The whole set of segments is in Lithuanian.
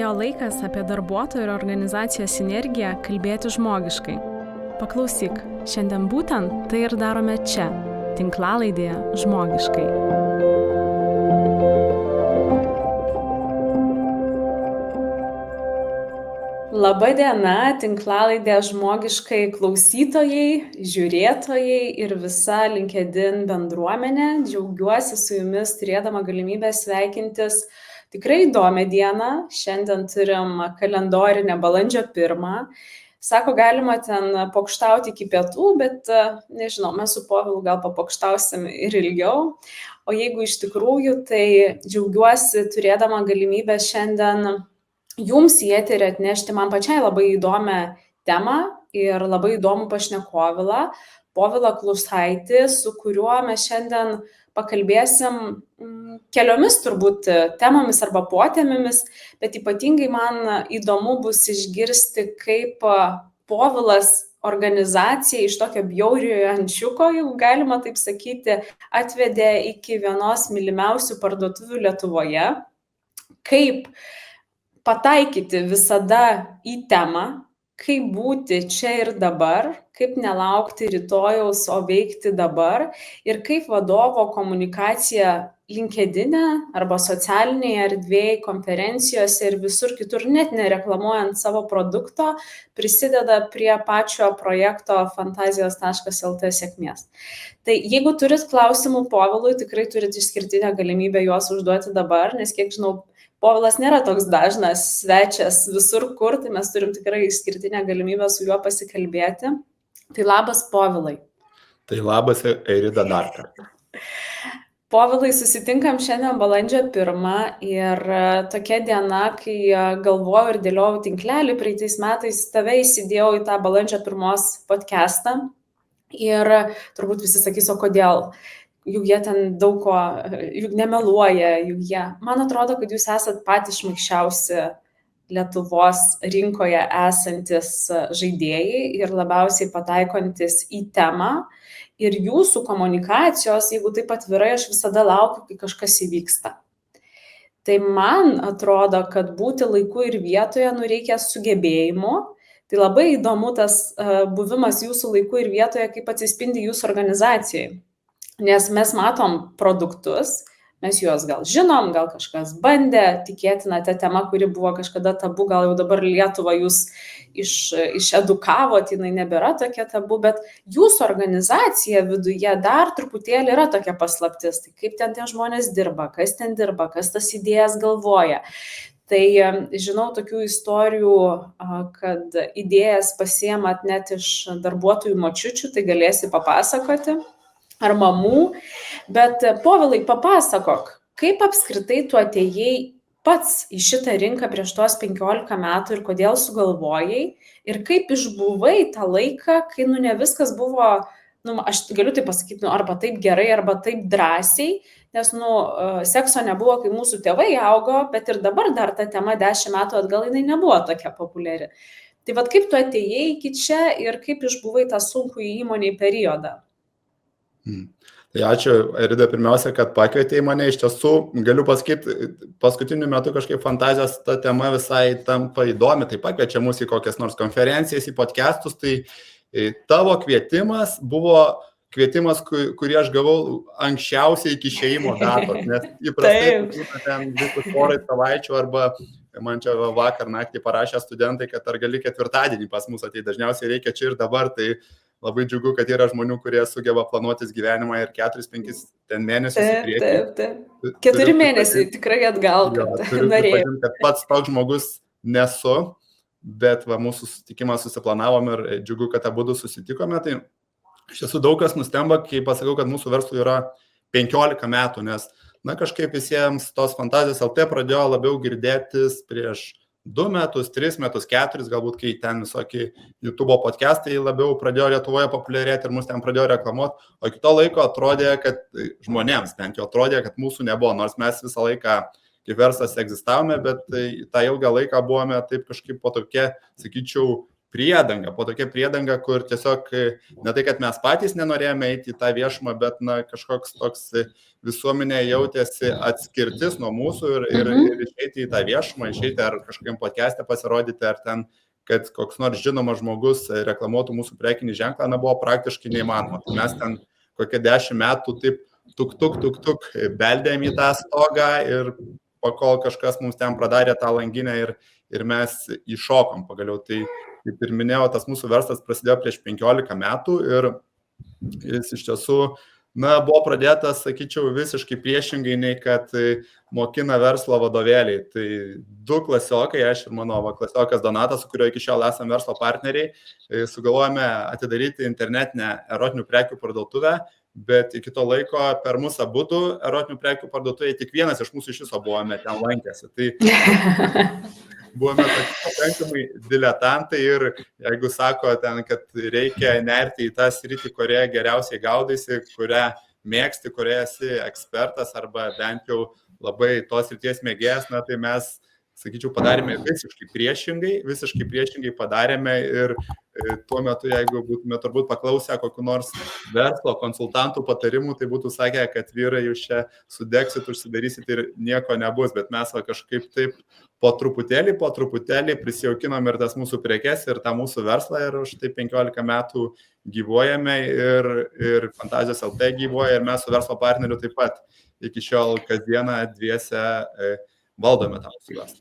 Atėjo laikas apie darbuotojų ir organizacijos sinergiją kalbėti žmogiškai. Paklausyk, šiandien būtent tai ir darome čia, tinklalaidėje Žmogiškai. Labą dieną, tinklalaidė Žmogiškai klausytojai, žiūrėtojai ir visa LinkedIn bendruomenė. Džiaugiuosi su jumis turėdama galimybę sveikintis tikrai įdomią dieną. Šiandien turim kalendorinę balandžio 1. Sako, galima ten pokštauti iki pietų, bet nežinau, mes su Povilu gal papokštausim ir ilgiau. O jeigu iš tikrųjų, tai džiaugiuosi turėdama galimybę šiandien jums į eterį atnešti man pačiai labai įdomią temą ir labai įdomų pašnekovilą, Povilą Klusaitį, su kuriuo mes šiandien pakalbėsim keliomis turbūt temomis arba potėmėmis, bet ypatingai man įdomu bus išgirsti, kaip Povilas organizaciją iš tokio bjauriojo ančiuko, jeigu galima taip sakyti, atvedė iki vienos mylimiausių parduotuvių Lietuvoje, kaip pataikyti visada į temą, kaip būti čia ir dabar, kaip nelaukti rytojaus, o veikti dabar ir kaip vadovo komunikacija LinkedIn'e arba socialinėje erdvėje, konferencijose ir visur kitur, net nereklamuojant savo produkto, prisideda prie pačio projekto fantazijos.lt sėkmės. Tai jeigu turit klausimų Povilui, tikrai turit išskirtinę galimybę juos užduoti dabar, nes kiek žinau, Povilas nėra toks dažnas svečias visur kur, tai mes turim tikrai išskirtinę galimybę su juo pasikalbėti. Tai labas, Povilai. Tai labas, Eirida, dar kartą. Povilai, susitinkam šiandien balandžio 1 ir tokia diena, kai galvojau ir dėliojau tinklelį, praeitais metais tave įsidėjau į tą balandžio 1 podcastą ir turbūt visi sakys, o kodėl? Juk jie ten daug ko, juk nemeluoja, juk jie. Man atrodo, kad jūs esat patys šmaikščiausi Lietuvos rinkoje esantis žaidėjai ir labiausiai pataikantis į temą. Ir jūsų komunikacijos, jeigu taip atvirai, aš visada laukiu, kai kažkas įvyksta. Tai man atrodo, kad būti laiku ir vietoje reikia sugebėjimo. Tai labai įdomu tas buvimas jūsų laiku ir vietoje, kaip atsispindi jūsų organizacijai. Nes mes matom produktus, mes juos gal žinom, gal kažkas bandė, tikėtina ta tema, kuri buvo kažkada tabu, gal jau dabar Lietuvą jūs išedukavot, jinai nebėra tokia tabu, bet jūsų organizacija viduje dar truputėlį yra tokia paslaptis. Tai kaip ten tie žmonės dirba, kas ten dirba, kas tas idėjas galvoja. Tai žinau tokių istorijų, kad idėjas pasiemat net iš darbuotojų močiučių, tai galėsi papasakoti. Ar mamų, bet Povilai, papasakok, kaip apskritai tu atėjai pats į šitą rinką prieš tuos 15 metų ir kodėl sugalvojai ir kaip išbuvai tą laiką, kai ne viskas buvo, aš galiu tai pasakyti, arba taip gerai, arba taip drąsiai, nes sekso nebuvo, kai mūsų tėvai augo, bet ir dabar dar ta tema 10 metų atgal jinai nebuvo tokia populiari. Tai vat kaip tu atėjai iki čia ir kaip išbuvai tą sunkų įmonei periodą? Tai ačiū, Erida, pirmiausia, kad pakvietei mane. Iš tiesų, galiu pasakyti, paskutiniu metu kažkaip fantazijos ta tema visai tampa įdomi, tai pakviečia mus į kokias nors konferencijas, į podcastus, tai tavo kvietimas buvo kvietimas, kurį aš gavau anksčiausiai iki išėjimo datos, nes įprastai ten visus porai savaičių arba man čia vakar naktį parašė studentai, kad ar gali ketvirtadienį pas mus ateiti, dažniausiai reikia čia ir dabar, tai labai džiugu, kad yra žmonių, kurie sugeba planuotis gyvenimą ir 4-5 mėnesius į priekį. Taip. 4 mėnesiai tikrai atgal, kad norėjau. Kad pats toks žmogus nesu, bet mūsų susitikimą susiplanavom ir džiugu, kad abudu susitikome. Tai iš tiesų daug kas nustemba, kai pasakau, kad mūsų verslui yra 15 metų, nes kažkaip visiems tos fantazijos LT pradėjo labiau girdėtis prieš 2 metus, 3 metus, 4, galbūt kai ten visokie YouTube podcastai labiau pradėjo Lietuvoje populiarėti ir mus ten pradėjo reklamuoti, o iki to laiko atrodė, kad žmonėms bent jau atrodė, kad mūsų nebuvo, nors mes visą laiką kaip verslas egzistavome, bet tą ilgą laiką buvome taip kažkaip po tokie, sakyčiau, priedanga, po tokia priedanga, kur tiesiog ne tai, kad mes patys nenorėjome eiti į tą viešumą, bet kažkoks toks visuomenė jautėsi atskirtis nuo mūsų ir išeiti į tą viešumą, išeiti ar kažkokiam podcast'e pasirodyti, ar ten, kad koks nors žinomas žmogus reklamuotų mūsų prekinį ženklą, buvo praktiškai neįmanoma. Tai mes ten kokie 10 metų taip tuk, beldėm į tą stogą ir pakol kažkas mums ten pradarė tą langinę ir mes įšokom pagaliau. Tai, kaip ir minėjau, tas mūsų verslas prasidėjo prieš 15 metų ir jis iš tiesų buvo pradėtas, sakyčiau, visiškai priešingai nei kad mokina verslo vadovėliai. Tai 2 klasiokai, aš ir mano klasiokas Donatas, su kuriuo iki šiol esame verslo partneriai, sugalvojame atidaryti internetinę erotinių prekių parduotuvę, bet iki to laiko per mūsų abudu erotinių prekių parduotuvėje tik vienas iš mūsų iš viso buvome ten lankėsi. Tai buvome pakankamai diletantai ir jeigu sako ten, kad reikia nerti į tą sritį, kurioje geriausiai gaudaisi, kurią mėgsti, kurioje esi ekspertas arba bent jau labai tos srities mėgėjas, tai mes, sakyčiau, padarėme visiškai priešingai padarėme ir tuo metu, jeigu būtume turbūt paklausę kokių nors verslo konsultantų patarimų, tai būtų sakę, kad vyrai jūs čia sudegsit, užsidarysit ir nieko nebus, bet mes kažkaip taip po truputėlį prisijaukinom ir tas mūsų prekes ir tą mūsų verslą ir už tai 15 metų gyvuojame ir Fantazijos LT gyvuoja ir mes su verslo partneriu taip pat iki šiol kasdieną dviese valdome tą mūsų verslą.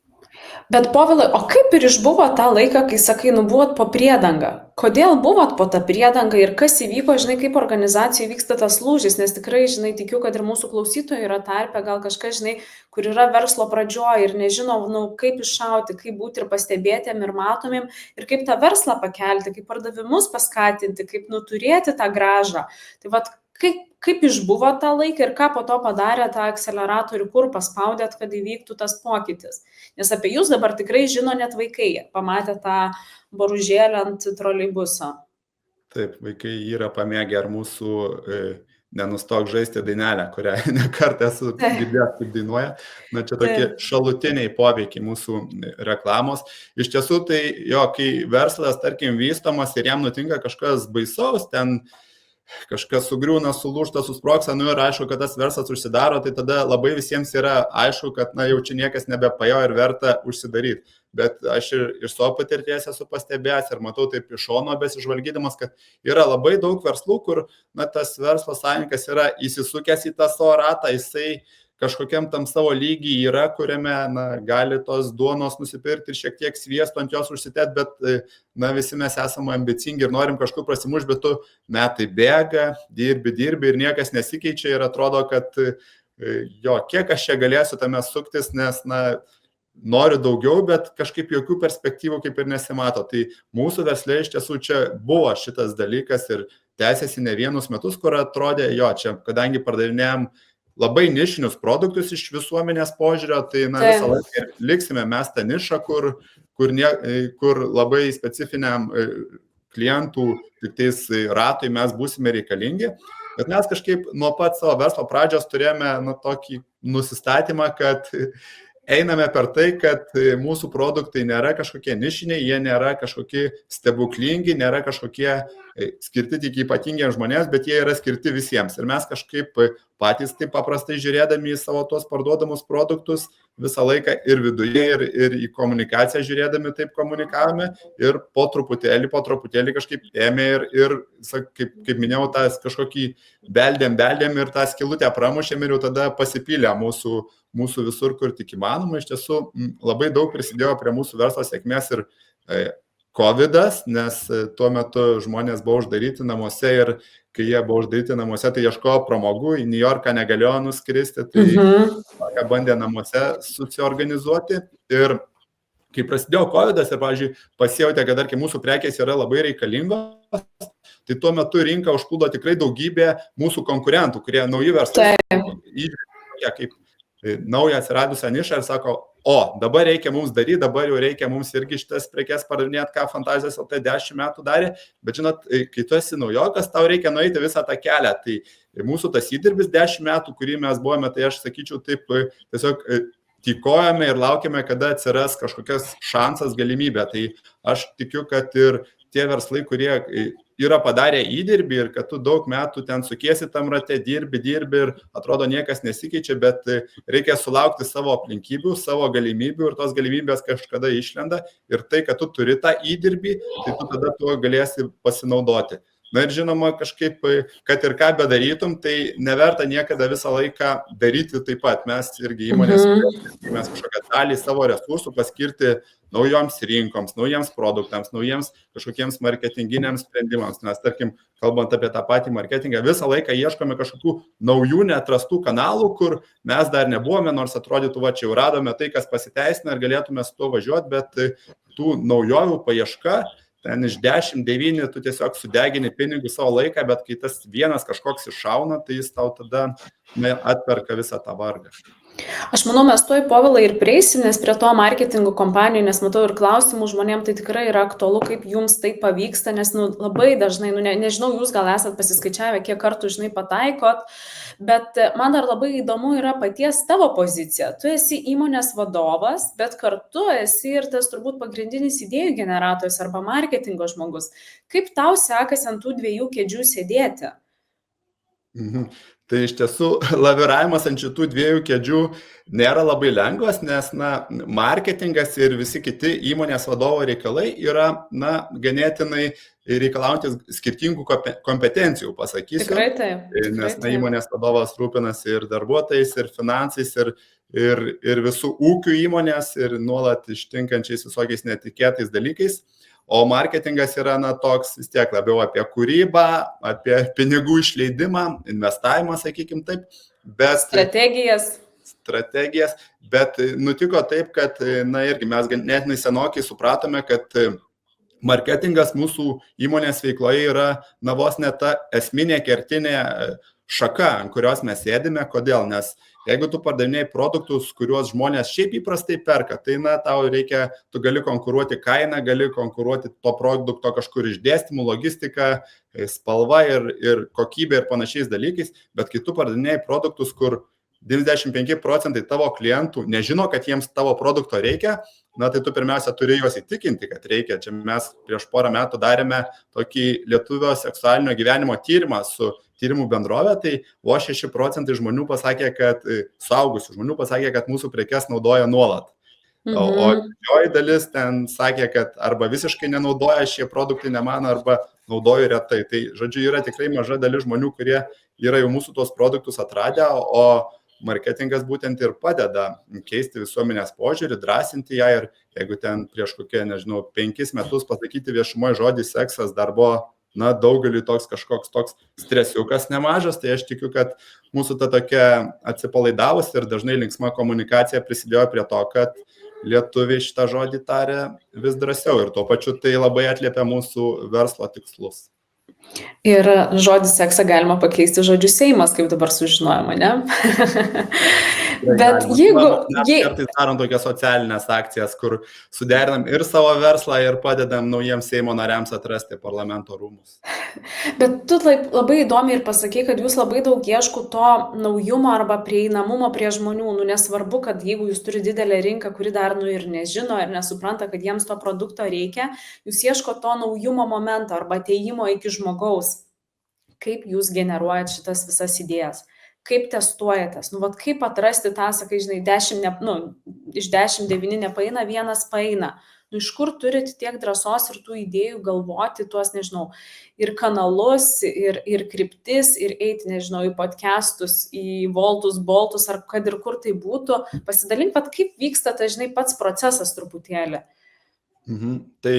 Bet Povilai, o kaip ir išbuvo tą laiką, kai sakai, buvot po priedangą? Kodėl buvot po tą priedangą ir kas įvyko, žinai, kaip organizacijai vyksta tas lūžis? Nes tikrai, žinai, tikiu, kad ir mūsų klausytojai yra tarpe, gal kažkas, žinai, kur yra verslo pradžioje ir nežino, kaip iššauti, kaip būti ir pastebėtėm ir matomėm ir kaip tą verslą pakelti, kaip pardavimus paskatinti, kaip turėti tą grąžą. Tai vat, kaip išbuvo tą laiką ir ką po to padarė tą akceleratorių, kur paspaudėt, kad įvyktų tas pokytis. Nes apie jūs dabar tikrai žino net vaikai, pamatė tą boružėlį ant troleibuso. Taip, vaikai yra pamėgę ar mūsų nenustok žaisti dainelę, kurią nekartą esu girdėjęs, kaip dainuoja. Čia tokie šalutiniai poveikiai mūsų reklamos. Iš tiesų, tai kai verslas, tarkim, vystomas ir jam nutinka kažkas baisaus, ten kažkas sugriūna, sulūžta, susprogsta, ir aišku, kad tas verslas užsidaro, tai tada labai visiems yra aišku, kad jau čia niekas nebepajo ir verta užsidaryti. Bet aš ir iš savo patirties esu pastebėjęs ir matau taip iš šono besižvalgydamas, kad yra labai daug verslų, kur tas verslo savininkas yra įsisukęs į tą savo ratą, jisai kažkokiam tam savo lygiai yra, kuriame gali tos duonos nusipirkti ir šiek tiek sviesto ant jos užsitėt, bet visi mes esame ambicingi ir norim kažkur prasimušti, bet tu metai bėga, dirbi ir niekas nesikeičia ir atrodo, kad kiek aš čia galėsiu tame suktis, nes noriu daugiau, bet kažkaip jokių perspektyvų kaip ir nesimato. Tai mūsų versle iš tiesų čia buvo šitas dalykas ir tęsiasi ne vienus metus, kur atrodė, čia kadangi pardavinėjom labai nišinius produktus iš visuomenės požiūrio, tai visą laiką liksime mes tą nišą, kur labai specifiniam klientų tik tais ratui mes būsime reikalingi. Bet mes kažkaip nuo pat savo verslo pradžios turėjome tokį nusistatymą, kad einame per tai, kad mūsų produktai nėra kažkokie nišiniai, jie nėra kažkokie stebuklingi, nėra kažkokie skirti tik ypatingiems žmonėms, bet jie yra skirti visiems. Ir mes kažkaip patys taip paprastai žiūrėdami į savo tuos parduodamus produktus visą laiką ir viduje, ir į komunikaciją žiūrėdami taip komunikavome ir po truputėlį kažkaip ėmė ir kaip minėjau, tas kažkokį beldėm ir tą skylutę pramušėm ir jau tada pasipylė mūsų visur, kur tik įmanoma. Iš tiesų labai daug prisidėjo prie mūsų verslo sėkmės ir COVID'as, nes tuo metu žmonės buvo uždaryti namuose ir kai jie buvo uždaryti namuose, tai ieškojo pramogų, į New Yorką negalėjo nuskristi, tai bandė namuose susiorganizuoti. Ir kai prasidėjo COVID'as ir, pavyzdžiui, pasijautė, kad tarkim mūsų prekės yra labai reikalingos, tai tuo metu rinką užplūdo tikrai daugybė mūsų konkurentų, kurie nauji verslai įžiūrėjo kaip naują atsiradusią nišą ir sako, dabar reikia mums daryti, dabar jau reikia mums irgi šitas prekes pardavinėti, ką Fantazijos LT 10 metų darė, bet žinot, kai tu esi naujokas, tau reikia nueiti visą tą kelią. Tai mūsų tas įdirbis 10 metų, kurį mes buvome, tai aš sakyčiau taip, tiesiog tykojame ir laukiame, kada atsiras kažkokias šansas, galimybė. Tai aš tikiu, kad ir tie verslai, kurie yra padarę įdirbį ir kad tu daug metų ten sukiesi tam rate, dirbi ir atrodo niekas nesikeičia, bet reikia sulaukti savo aplinkybių, savo galimybių ir tos galimybės kažkada išlenda ir tai, kad tu turi tą įdirbį, tai tu tada tuo galėsi pasinaudoti. Na ir žinoma, kažkaip, kad ir ką bedarytum, tai neverta niekada visą laiką daryti taip pat. Mes irgi įmonės, mes kažkokią dalį savo resursų paskirti naujoms rinkoms, naujiems produktams, naujiems kažkokiems marketinginiams sprendimams. Nes, tarkim, kalbant apie tą patį marketingą, visą laiką ieškome kažkokių naujų neatrastų kanalų, kur mes dar nebuvome, nors atrodytų, va, čia jau radome tai, kas pasiteisina ir galėtume su tuo važiuoti, bet tų naujovių paieška, ten iš 10-9 tu tiesiog sudegini pinigų savo laiką, bet kai tas vienas kažkoks iššauna, tai jis tau tada atperka visą tą vargą. Aš manau, mes tuoj, Povilai, ir prieisim, nes prie to marketingo kompanijų, nes matau ir klausimų žmonėms, tai tikrai yra aktualu, kaip jums tai pavyksta, nes labai dažnai, nežinau, jūs gal esat pasiskaičiavę, kiek kartų, pataikot, bet man dar labai įdomu yra paties tavo pozicija. Tu esi įmonės vadovas, bet kartu esi ir tas turbūt pagrindinis idėjų generatorius arba marketingo žmogus. Kaip tau sekasi ant tų dviejų kėdžių sėdėti? Tai iš tiesų laviravimas ant šitų dviejų kėdžių nėra labai lengvas, nes marketingas ir visi kiti įmonės vadovo reikalai yra ganėtinai reikalaujantis skirtingų kompetencijų, pasakysiu. Tikrai taip. Nes įmonės vadovas rūpinasi ir darbuotojais, ir finansais, ir visų ūkių įmonės, ir nuolat ištinkančiais visokiais netikėtais dalykais. O marketingas yra toks vis tiek labiau apie kūrybą, apie pinigų išleidimą, investavimą, sakykim taip. Bet strategijas. Bet nutiko taip, kad irgi mes ganėtinai senokai supratome, kad marketingas mūsų įmonės veikloje yra vos ne ta esminė kertinė šaka, ant kurios mes sėdime. Kodėl? Nes jeigu tu pardavinėjai produktus, kuriuos žmonės šiaip įprastai perka, tai tau reikia, tu gali konkuruoti kainą, gali konkuruoti to produkto kažkur išdėstymu, logistika, spalva ir kokybė ir panašiais dalykais, bet kai tu pardavinėjai produktus, kur 95% tavo klientų nežino, kad jiems tavo produkto reikia, tai tu pirmiausia turi juos įtikinti, kad reikia. Čia mes prieš porą metų darėme tokį lietuvio seksualinio gyvenimo tyrimą su tyrimų bendrovė, tai vos 6% žmonių pasakė, kad suaugusių žmonių pasakė, kad mūsų prekes naudoja nuolat. O didžioji dalis ten sakė, kad arba visiškai nenaudoja šie produktai, nemano, arba naudoja retai. Tai, žodžiu, yra tikrai maža dalis žmonių, kurie yra jau mūsų tos produktus atradę, o marketingas būtent ir padeda keisti visuomenės požiūrį, drąsinti ją ir jeigu ten prieš kokie, 5 metus pasakyti viešumoje žodį seksas dar buvo daugeliui toks kažkoks toks stresiukas nemažas, tai aš tikiu, kad mūsų ta tokia atsipalaidavus ir dažnai linksma komunikacija prisidėjo prie to, kad lietuviai šitą žodį tarė vis drąsiau ir tuo pačiu tai labai atliepia mūsų verslo tikslus. Ir žodį seksą galima pakeisti žodžiu Seimas, kaip dabar sužinojama, ne? Bet jeigu... Kartais darom tokias socialinės akcijas, kur suderinam ir savo verslą ir padedam naujiems Seimo nariams atrasti parlamento rūmus. Bet tu labai įdomiai ir pasakei, kad jūs labai daug ieško to naujumo arba prieinamumo prie žmonių. Nesvarbu, kad jeigu jūs turi didelę rinką, kuri dar ir nežino ir nesupranta, kad jiems to produkto reikia, jūs ieško to naujumo momento arba atėjimo iki žmogaus. Kaip jūs generuojat šitas visas idėjas? Kaip testuojatės? Kaip atrasti tą, sakai, iš 10 9 nepaeina, vienas paeina. Iš kur turit tiek drąsos ir tų idėjų galvoti tuos, ir kanalus, ir kryptis, ir eiti, į podcastus, į Voltus, Boltus, ar kad ir kur tai būtų. Pasidalink, kaip vyksta pats procesas truputėlį. Tai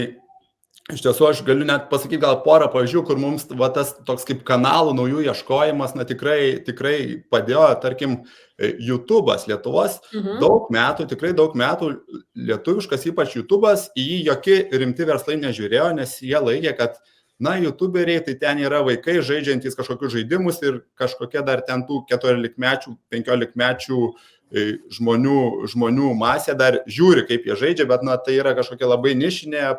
iš tiesų, aš galiu net pasakyti gal porą pavyzdžių, kur mums tas toks kaip kanalų naujų ieškojimas tikrai padėjo, tarkim, YouTube'as Lietuvos tikrai daug metų lietuviškas, ypač YouTube'as, į jį jokie rimti verslai nežiūrėjo, nes jie laikė, kad YouTuberiai, tai ten yra vaikai žaidžiantys kažkokius žaidimus ir kažkokie dar ten tų 14-mečių, 15-mečių žmonių masė dar žiūri, kaip jie žaidžia, bet tai yra kažkokia labai nišinė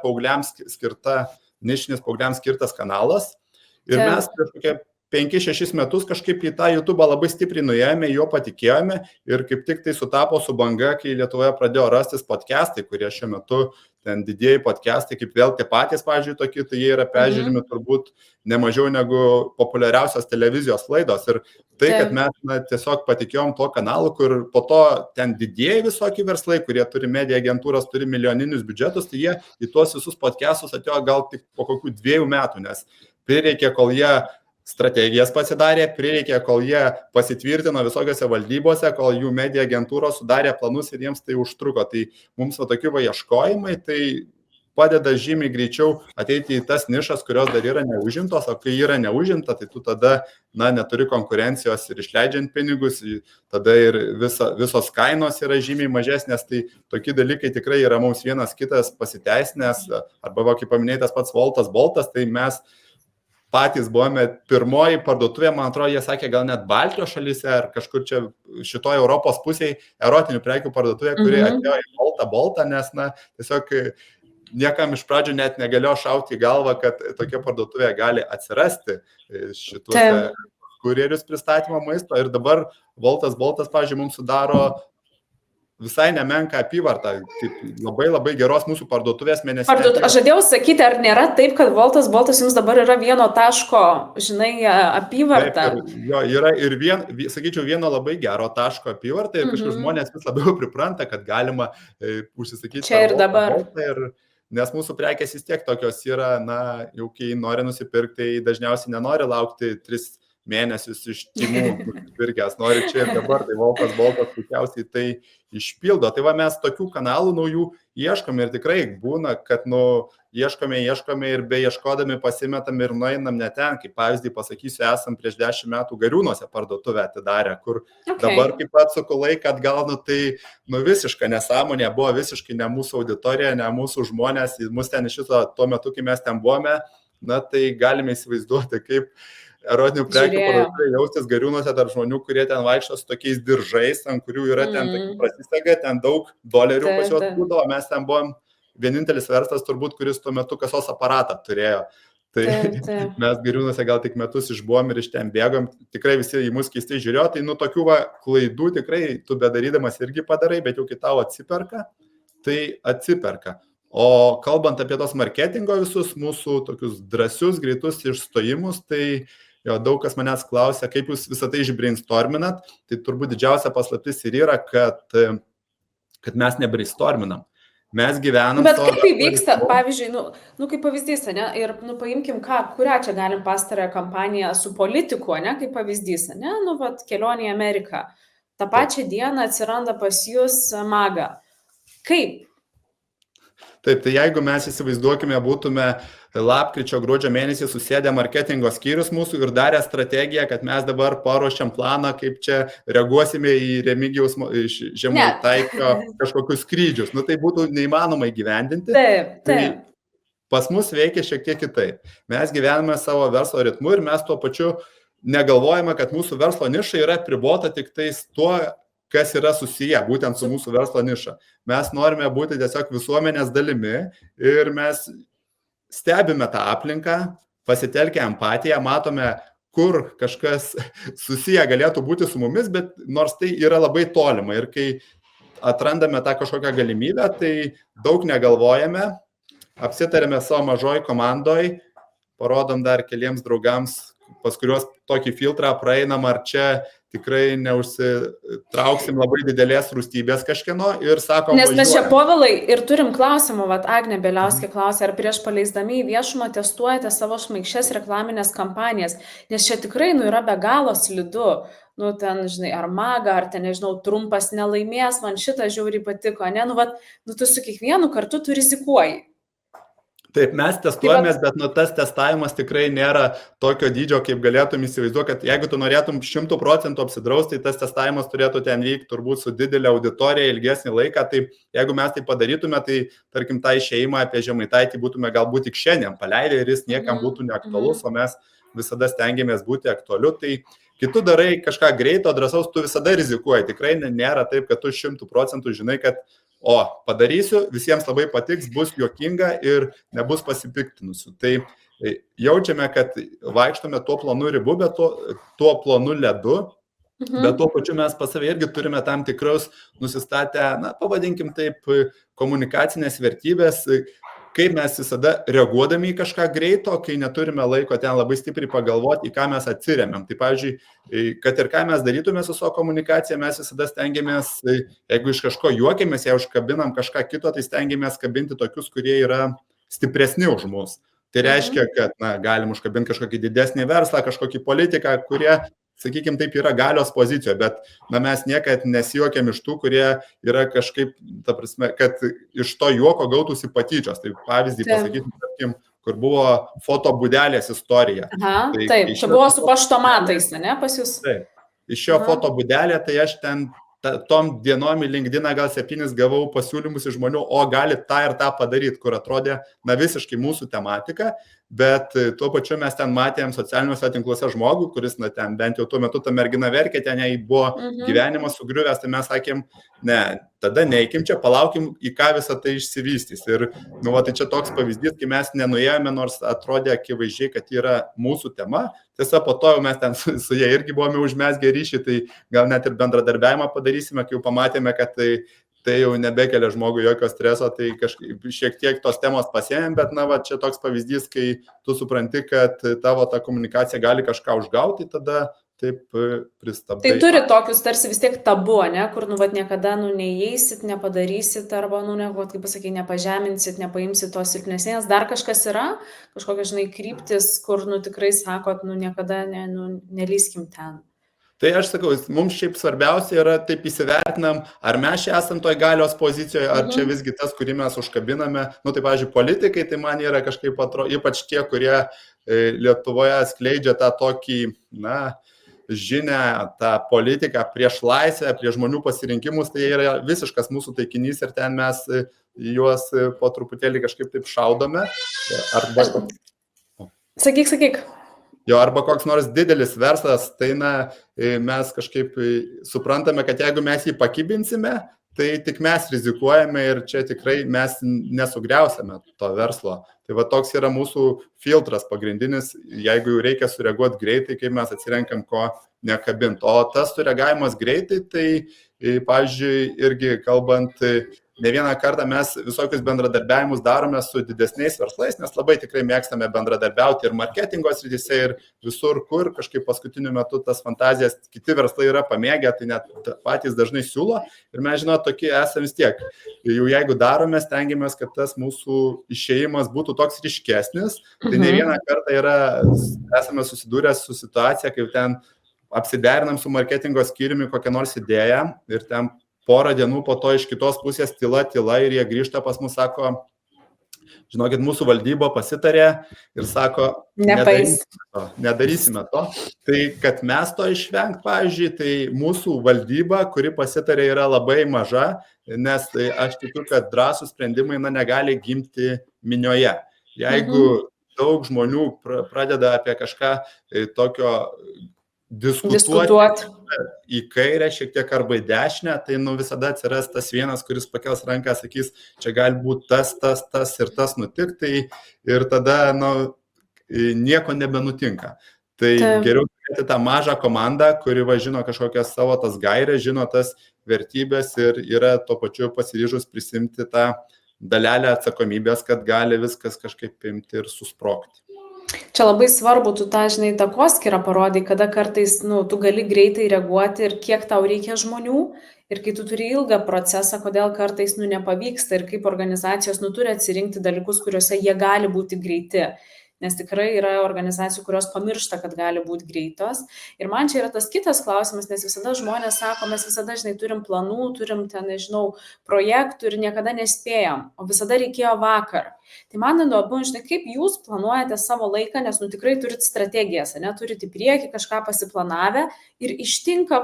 nišinis paaugliams skirtas kanalas. Ir mes kažkokie 5-6 metus kažkaip į tą YouTube labai stipriai nuėjome, jo patikėjome ir kaip tik tai sutapo su banga, kai Lietuvoje pradėjo rastis podcastai, kurie šiuo metu ten didieji podcastai, kaip vėl tie patys, pavyzdžiui, tokie, tai jie yra peržiūrimi turbūt nemažiau negu populiariausios televizijos laidos. Ir tai, kad mes tiesiog patikėjom to kanalu, kur po to ten didieji visokie verslai, kurie turi media agentūras, turi milijoninius biudžetus, tai jie į tuos visus podcastus atėjo gal tik po kokių 2 metų, nes prireikė, kol jie strategijas pasidarė, prireikė, kol jie pasitvirtino visokiose valdybose, kol jų media agentūros sudarė planus ir jiems tai užtruko. Tai mums tokių ieškojimai, tai padeda žymiai greičiau ateiti į tas nišas, kurios dar yra neužimtos, o kai yra neužimta, tai tu tada neturi konkurencijos ir išleidžiant pinigus, tada ir visos kainos yra žymiai mažesnės, tai tokie dalykai tikrai yra mums vienas kitas pasiteisinęs, arba kaip paminėtas pats Boltas, tai mes patys buvome pirmoji parduotuvė, man atrodo, jie sakė, gal net Baltijos šalyse ar kažkur čia šitoje Europos pusėje erotinių prekių parduotuvė, kuri atėjo į Boltą, nes tiesiog niekam iš pradžių net negalėjo šauti į galvą, kad tokia parduotuvė gali atsirasti šituose kurjerius pristatymo maisto ir dabar Boltas, pavyzdžiui, mums sudaro visai nemenka apyvarta, labai labai geros mūsų parduotuvės mėnesinė. Aš žadėjau sakyti, ar nėra taip, kad Boltas jums dabar yra vieno taško, apyvarta? Taip, jo, yra ir sakyčiau, vieno labai gero taško apyvarta ir kažkaip žmonės vis labiau pripranta, kad galima užsisakyti čia ir dabar. Nes mūsų prekės vis tiek tokios yra, jau kai nori nusipirkti, dažniausiai nenori laukti 3 mėnesius iš timų pirkęs, nori čia ir dabar, tai Boltas puikiausiai tai išpildo. Tai mes tokių kanalų naujų ieškome ir tikrai būna, kad ieškome ir beieškodami pasimetam ir nueinam ne ten. Kaip pavyzdį pasakysiu, esam prieš 10 metų Gariūnuose parduotuvę atidarę, kur dabar kaip atsuku laiką atgal, tai visiška nesąmonė, buvo visiškai ne mūsų auditorija, ne mūsų žmonės, mus ten iš viso tuo metu, kai mes ten buvome, tai galime įsivaizduoti, kaip erotinių prekių parduotuvė jaustis Gariūnuose tarp žmonių, kurie ten vaikšto su tokiais diržais, ant kurių yra ten tokie prasisega, ten daug dolerių pas juos būdavo, mes ten buvom vienintelis verslas turbūt, kuris tuo metu kasos aparatą turėjo. Tai mes Gariūnuose gal tik metus išbuvom ir iš ten bėgom, tikrai visi į mus keistai žiūrėjo, tai tokių klaidų tikrai tu bedarydamas irgi padarai, bet jau kai tau atsiperka, tai atsiperka. O kalbant apie tos marketingo visus mūsų tokius drąsius, greitus išstojimus, tai daug kas manęs klausia, kaip jūs visą tai išbrainstorminat, tai turbūt didžiausia paslaptis ir yra, kad mes nebrainstorminam. Mes gyvenam... Bet kaip tai vyksta, pavyzdžiui, kaip pavyzdys, ne? Ir paimkim, kurią čia galim pastarąją kampaniją su politiku, ne? Kaip pavyzdys, ne? Kelionė į Ameriką. Ta pačią dieną atsiranda pas jūs MAGA. Kaip? Taip, tai jeigu mes įsivaizduokime, būtume lapkričio, gruodžio mėnesį susėdę marketingo skyrius mūsų ir darę strategiją, kad mes dabar paruošiam planą, kaip čia reaguosime į Remigijaus Žemaitaičio kažkokius skrydžius. Tai būtų neįmanoma įgyvendinti. Taip. Tai pas mus veikia šiek tiek kitaip. Mes gyvename savo verslo ritmu ir mes tuo pačiu negalvojame, kad mūsų verslo niša yra pribota tik tais tuo, kas yra susiję būtent su mūsų verslo niša. Mes norime būti tiesiog visuomenės dalimi ir mes stebime tą aplinką, pasitelkę empatiją, matome, kur kažkas susiję galėtų būti su mumis, bet nors tai yra labai tolima. Ir kai atrandame tą kažkokią galimybę, tai daug negalvojame, apsitarėme savo mažoj komandoj, parodom dar keliems draugams, pas kuriuos tokį filtrą praeinam, ar čia tikrai neužsitrauksim labai didelės rūstybės kažkieno ir sakom, nes mes čia, Povilai, ir turim klausimų, Agnė Bieliauskė klausė, ar prieš paleisdami į viešumą testuojate savo šmaikščias reklaminės kampanijas, nes čia tikrai yra be galo slidu, ten, ar MAGA, ar ten, nežinau, Trumpas nelaimės, man šitą žiauriai patiko, ne, tu su kiekvienu kartu tu rizikuoji. Taip, mes testuojamės, bet tas testavimas tikrai nėra tokio dydžio, kaip galėtum įsivaizduoti, kad jeigu tu norėtum 100% apsidrausti, tai tas testavimas turėtų ten vykti turbūt su didelė auditorija ilgesnį laiką, tai jeigu mes tai padarytume, tai tarkim tą išėjimą apie Žemaitaitį būtume galbūt tik šiandien paleidę ir jis niekam būtų neaktualus, o mes visada stengiamės būti aktualiu, tai kai tu darai kažką greito, drąsaus, tu visada rizikuoji, tikrai nėra taip, kad tu 100% žinai, kad padarysiu, visiems labai patiks, bus juokinga ir nebus pasipiktinusių. Tai jaučiame, kad vaikštome tuo planu ribu, bet tuo planu ledu, bet tuo pačiu mes pas save irgi turime tam tikrus nusistatę, na, pavadinkim taip, komunikacinės vertybės, kaip mes visada reaguodami į kažką greito, kai neturime laiko ten labai stipriai pagalvoti, į ką mes atsiremiam. Tai pavyzdžiui, kad ir ką mes darytume su savo komunikacija, mes visada stengiamės, jeigu iš kažko juokiamės, jei užkabinam kažką kito, tai stengiamės kabinti tokius, kurie yra stipresni už mus. Tai reiškia, kad galim užkabinti kažkokį didesnį verslą, kažkokį politiką, kurie, sakykime, taip yra galios pozicijoje, bet mes niekad nesijuokiam iš tų, kurie yra kažkaip, ta prasme, kad iš to juoko gautųsi patyčios. Tai pavyzdį pasakytum, tarkim, kur buvo fotobūdelės istorija. Aha, taip, čia buvo su paštomatais, ne, pas jūs? Taip, iš šio fotobūdelė, tai aš ten tom dienom į LinkedIn gal 7 gavau pasiūlymus iš žmonių, o gali tą ir tą padaryti, kur atrodė, visiškai mūsų tematika, bet tuo pačiu mes ten matėm socialiniuose tinkluose žmogų, kuris, ten bent jau tuo metu ta mergina verkė, ten jai buvo gyvenimas sugriuvęs, tai mes sakėm, ne, tada neikim čia, palaukim, į ką visą tai išsivystys. Ir, tai čia toks pavyzdys, kai mes nenuėjome, nors atrodė akivaizdžiai, kad yra mūsų tema. Tiesa, po to jau mes ten su jie irgi buvome užmesgę ryšį, tai gal net ir bendradarbiavimą padarysime, kai jau pamatėme, kad tai jau nebekelia žmogui jokio streso, tai kažkaip šiek tiek tos temos pasiėmėm, bet čia toks pavyzdys, kai tu supranti, kad tavo ta komunikacija gali kažką užgauti, tada taip pristabdai. Tai turi tokius tarsi vis tiek tabu, ne, kur niekada neįeisit, nepadarysit, arba, kaip pasakai, nepažeminsit, nepaimsit tos silpnesnės. Dar kažkas yra, kažkokia, kryptis, kur, tikrai sakot, niekada nelyskim ten. Tai aš sakau, mums šiaip svarbiausia yra taip įsivertinam, ar mes čia esam toj galios pozicijoje, ar čia visgi tas, kurį mes užkabiname. Tai, pavyzdžiui, politikai, tai man yra kažkaip atrodo, ypač tie, kurie Lietuvoje skleidžia tą tokį, žinę, tą politiką prieš laisvę, prieš žmonių pasirinkimus, tai yra visiškas mūsų taikinys ir ten mes juos po truputėlį kažkaip taip šaudome. Arba... Sakyk. Jo, arba koks nors didelis verslas, tai mes kažkaip suprantame, kad jeigu mes jį pakibinsime, tai tik mes rizikuojame ir čia tikrai mes nesugriausime to verslo. Tai toks yra mūsų filtras pagrindinis, jeigu jau reikia sureaguoti greitai, kaip mes atsirenkam ko nekabint. O tas sureagavimas greitai, tai, pavyzdžiui, irgi kalbant, ne vieną kartą mes visokius bendradarbiavimus darome su didesniais verslais, nes labai tikrai mėgstame bendradarbiauti ir marketingo srityse, ir visur, kur kažkaip paskutiniu metu tas fantazijas kiti verslai yra pamėgę, tai net patys dažnai siūlo. Ir mes, tokie esame vis tiek. Jau jeigu darome, stengiamės, kad tas mūsų išėjimas būtų toks ryškesnis. Tai ne vieną kartą esame susidūrę su situacija, kai ten apsiderinam su marketingo skyriumi kokią nors idėją ir ten porą dienų po to iš kitos pusės tyla ir jie grįžta pas mus, sako, žinokit, mūsų valdyba pasitarė ir sako, nedarysime to. Tai kad mes to išvengt, pavyzdžiui, tai mūsų valdyba, kuri pasitarė, yra labai maža, nes aš tikiu, kad drąsūs sprendimai negali gimti minioje. Jeigu daug žmonių pradeda apie kažką tokio diskutuoti į kairę, šiek tiek arba į dešinę, tai visada atsiras tas vienas, kuris pakels ranką, sakys, čia gali būti tas ir tas nutikti, ir tada nieko nebenutinka. Tai geriau turėti tą mažą komandą, kuri žino kažkokias savo tas gairės, žino tas vertybės ir yra tuo pačiu pasiryžus prisimti tą dalelę atsakomybės, kad gali viskas kažkaip imti ir susprogti. Čia labai svarbu, tu tą, takoskyrą parodai, kada kartais, tu gali greitai reaguoti ir kiek tau reikia žmonių, ir kai tu turi ilgą procesą, kodėl kartais, nepavyksta ir kaip organizacijos, turi atsirinkti dalykus, kuriuose jie gali būti greiti. Nes tikrai yra organizacijų, kurios pamiršta, kad gali būti greitos. Ir man čia yra tas kitas klausimas, nes visada žmonės sako, mes visada, turim planų, turim ten, projektų ir niekada nespėjom, o visada reikėjo vakar. Tai man įdomu, kaip jūs planuojate savo laiką, nes, tikrai turit strategijas, turit į priekį kažką pasiplanavę ir ištinka,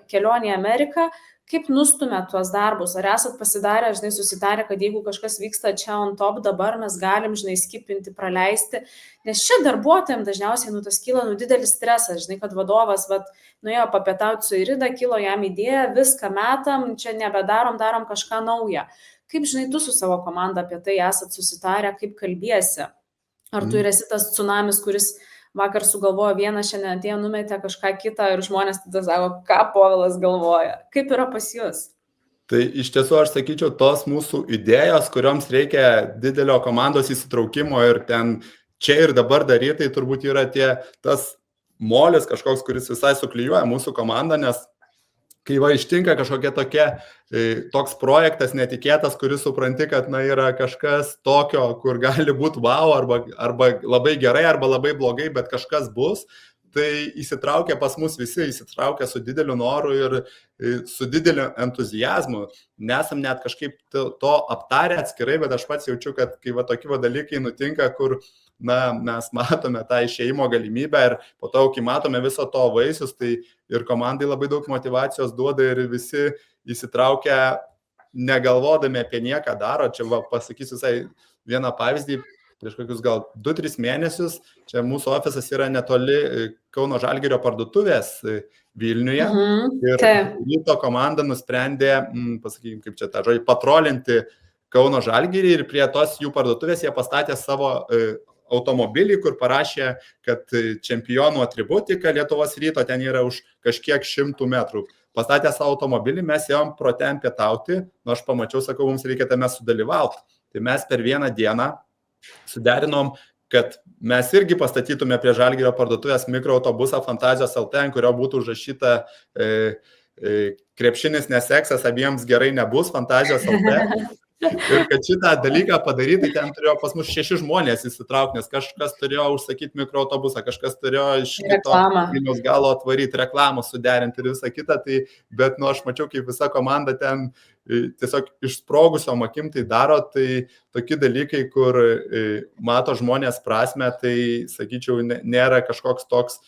kelionė į Ameriką, kaip nustumėt tuos darbus, ar esat pasidarę, susitarę, kad jeigu kažkas vyksta čia on top, dabar mes galim, skipinti, praleisti, nes čia darbuotojams dažniausiai, tas kyla, didelis stresas, kad vadovas, nuėjo papietauti su Irida, kilo jam idėja, viską metam, čia nebedarom, darom kažką naują. Kaip, tu su savo komanda apie tai esat susitarę, kaip kalbiesi? Ar tu ir esi tas tsunamis, kuris vakar sugalvojo vieną, šiandien atėjo, numetė kažką kitą ir žmonės tada sako, ką Povilas galvoja. Kaip yra pas jūs? Tai iš tiesų aš sakyčiau, tos mūsų idėjos, kurioms reikia didelio komandos įsitraukimo ir ten čia ir dabar daryti, tai turbūt yra tas molis kažkoks, kuris visai suklijuoja mūsų komandą, nes kai va ištinka kažkokia toks projektas netikėtas, kuris supranti, kad yra kažkas tokio, kur gali būti wow, arba labai gerai, arba labai blogai, bet kažkas bus, tai įsitraukia pas mus visi, įsitraukia su dideliu noru ir su dideliu entuzijazmu. Nesam net kažkaip to aptarę atskirai, bet aš pats jaučiu, kad kai va tokie dalykai nutinka, kur mes matome tą išėjimo galimybę ir po to, kai matome viso to vaisius, tai ir komandai labai daug motyvacijos duoda ir visi įsitraukia negalvodami apie nieką daro. Čia pasakysiu visai vieną pavyzdį. Prieš kokius gal 2-3 mėnesius, čia mūsų ofisas yra netoli Kauno Žalgirio parduotuvės Vilniuje. Ir ryto komanda nusprendė, pasakykime, kaip čia tą žodį, patrolinti Kauno Žalgirį ir prie tos jų parduotuvės jie pastatė savo automobilį, kur parašė, kad čempionų atributika Lietuvos Ryto ten yra už kažkiek 100 metrų. Pastatė savo automobilį, mes ėjom pro ten pietauti, aš pamačiau, sakau, mums reikia tame sudalyvauti. Tai mes per vieną dieną suderinom, kad mes irgi pastatytume prie Žalgirio parduotuvės mikroautobusą Fantazijos LT, ant kurio būtų užrašyta krepšinis neseksas, abiems gerai nebus, Fantazijos LT. Ir kad šitą dalyką padaryti, ten turėjo pas mus 6 žmonės įsitraukti, nes kažkas turėjo užsakyti mikroautobusą, kažkas turėjo iš kito Vilniaus galo atvaryti reklamą, suderinti ir visą kitą. Bet aš mačiau, kaip visa komanda ten tiesiog išsprogusiom akim tai daro, tai tokie dalykai, kur mato žmonės prasme, tai, sakyčiau, nėra kažkoks toks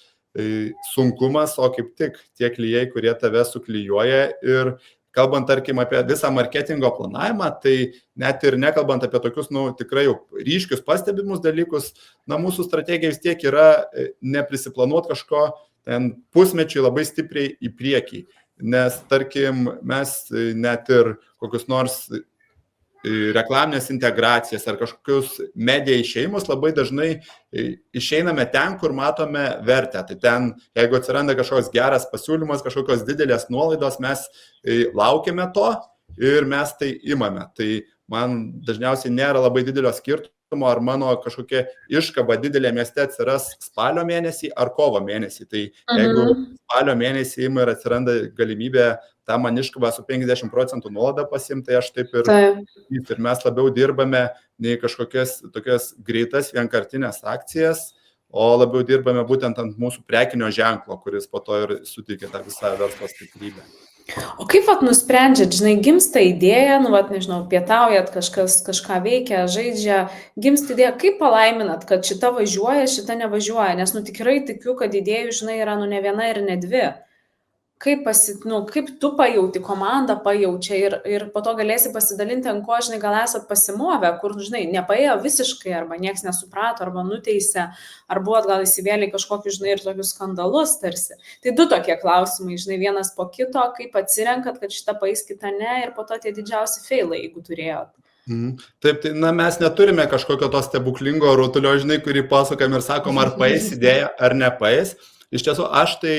sunkumas, o kaip tik tie klijai, kurie tave suklijuoja. Ir kalbant, tarkim, apie visą marketingo planavimą, tai net ir nekalbant apie tokius, tikrai jau ryškius pastebimus dalykus, mūsų strategija vis tiek yra neprisiplanuoti kažko ten pusmečiui labai stipriai į priekį. Nes, tarkim, mes net ir kokius nors reklaminės integracijas ar kažkokius medija išėjimus labai dažnai išeiname ten, kur matome vertę. Tai ten, jeigu atsiranda kažkoks geras pasiūlymas, kažkokios didelės nuolaidos, mes laukiame to ir mes tai imame. Tai man dažniausiai nėra labai didelio skirtumo, ar mano kažkokia iškaba didelė mieste atsiras spalio mėnesį ar kovo mėnesį. Tai jeigu spalio mėnesį ima ir atsiranda galimybė tą man iškabą su 50% nuolaidą pasimti, tai aš taip ir mes labiau dirbame nei kažkokias tokias greitas vienkartinės akcijas, o labiau dirbame būtent ant mūsų prekinio ženklo, kuris po to ir suteikia tą visą verslo stiprybę. O kaip nusprendžiat, gimsta idėja, nežinau, pietaujat, kažką veikia, žaidžia, gimsta idėja, kaip palaiminat, kad šita važiuoja, šita nevažiuoja, nes tikrai tikiu, kad idėjų, yra ne viena ir ne dvi. Kaip tu pajauti, komanda pajaučia ir po to galėsi pasidalinti, ant ko, gal esat pasimovę, kur, nepaėjo visiškai, arba nieks nesuprato, arba nuteisė, ar buvot gal įsivėlė kažkokius, ir tokius skandalus tarsi. Tai 2 tokie klausimai, vienas po kito, kaip atsirenkat, kad šitą paeis, kitą ne, ir po to tie didžiausi failai, jeigu turėjot. Taip, tai mes neturime kažkokio to stebuklingo rutulio, kurį pasakam ir sakom, ar paeis idėja, ar nepaeis. Iš tiesų, aš tai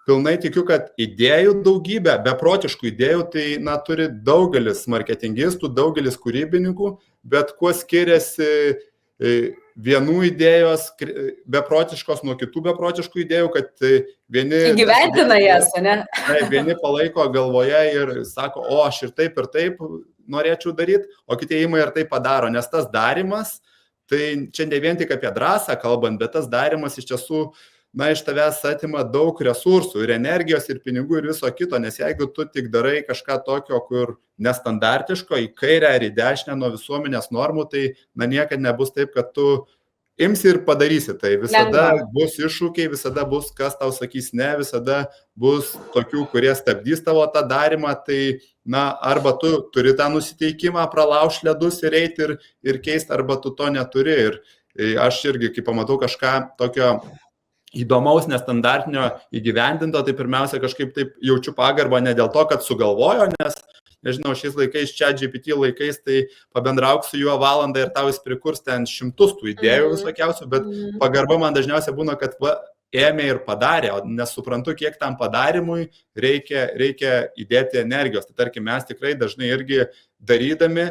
pilnai tikiu, kad idėjų daugybė, beprotiškų idėjų, tai turi daugelis marketingistų, daugelis kūrybininkų, bet kuo skiriasi vienų idėjos beprotiškos nuo kitų beprotiškų idėjų, kad vieni įgyvendina jas, ne? Vieni palaiko galvoje ir sako, o aš ir taip norėčiau daryti, o kiti ima ir tai padaro, nes tas darimas, tai čia ne vien tik apie drąsą kalbant, bet tas darimas iš tiesų iš tavęs atima daug resursų ir energijos ir pinigų ir viso kito, nes jeigu tu tik darai kažką tokio, kur nestandartiško, į kairę ar į dešinę nuo visuomenės normų, tai niekad nebus taip, kad tu imsi ir padarysi. Tai visada bus iššūkiai, visada bus, kas tau sakys ne, visada bus tokių, kurie stabdys tavo tą darimą, tai arba tu turi tą nusiteikimą, pralaužt ledus ir eiti ir keisti, arba tu to neturi. Ir aš irgi, kai pamatau kažką tokio įdomaus, nestandartinio įgyvendinto, tai pirmiausia kažkaip taip jaučiu pagarbą ne dėl to, kad sugalvojo, nes nežinau, šiais laikais, ChatGPT laikais, tai pabendrauk su juo valandą ir tau jis prikurs ten šimtus tų idėjų visokiausių, bet pagarba man dažniausiai būna, kad ėmė ir padarė, o nesuprantu, kiek tam padarimui reikia įdėti energijos. Tai tarkim, mes tikrai dažnai irgi darydami,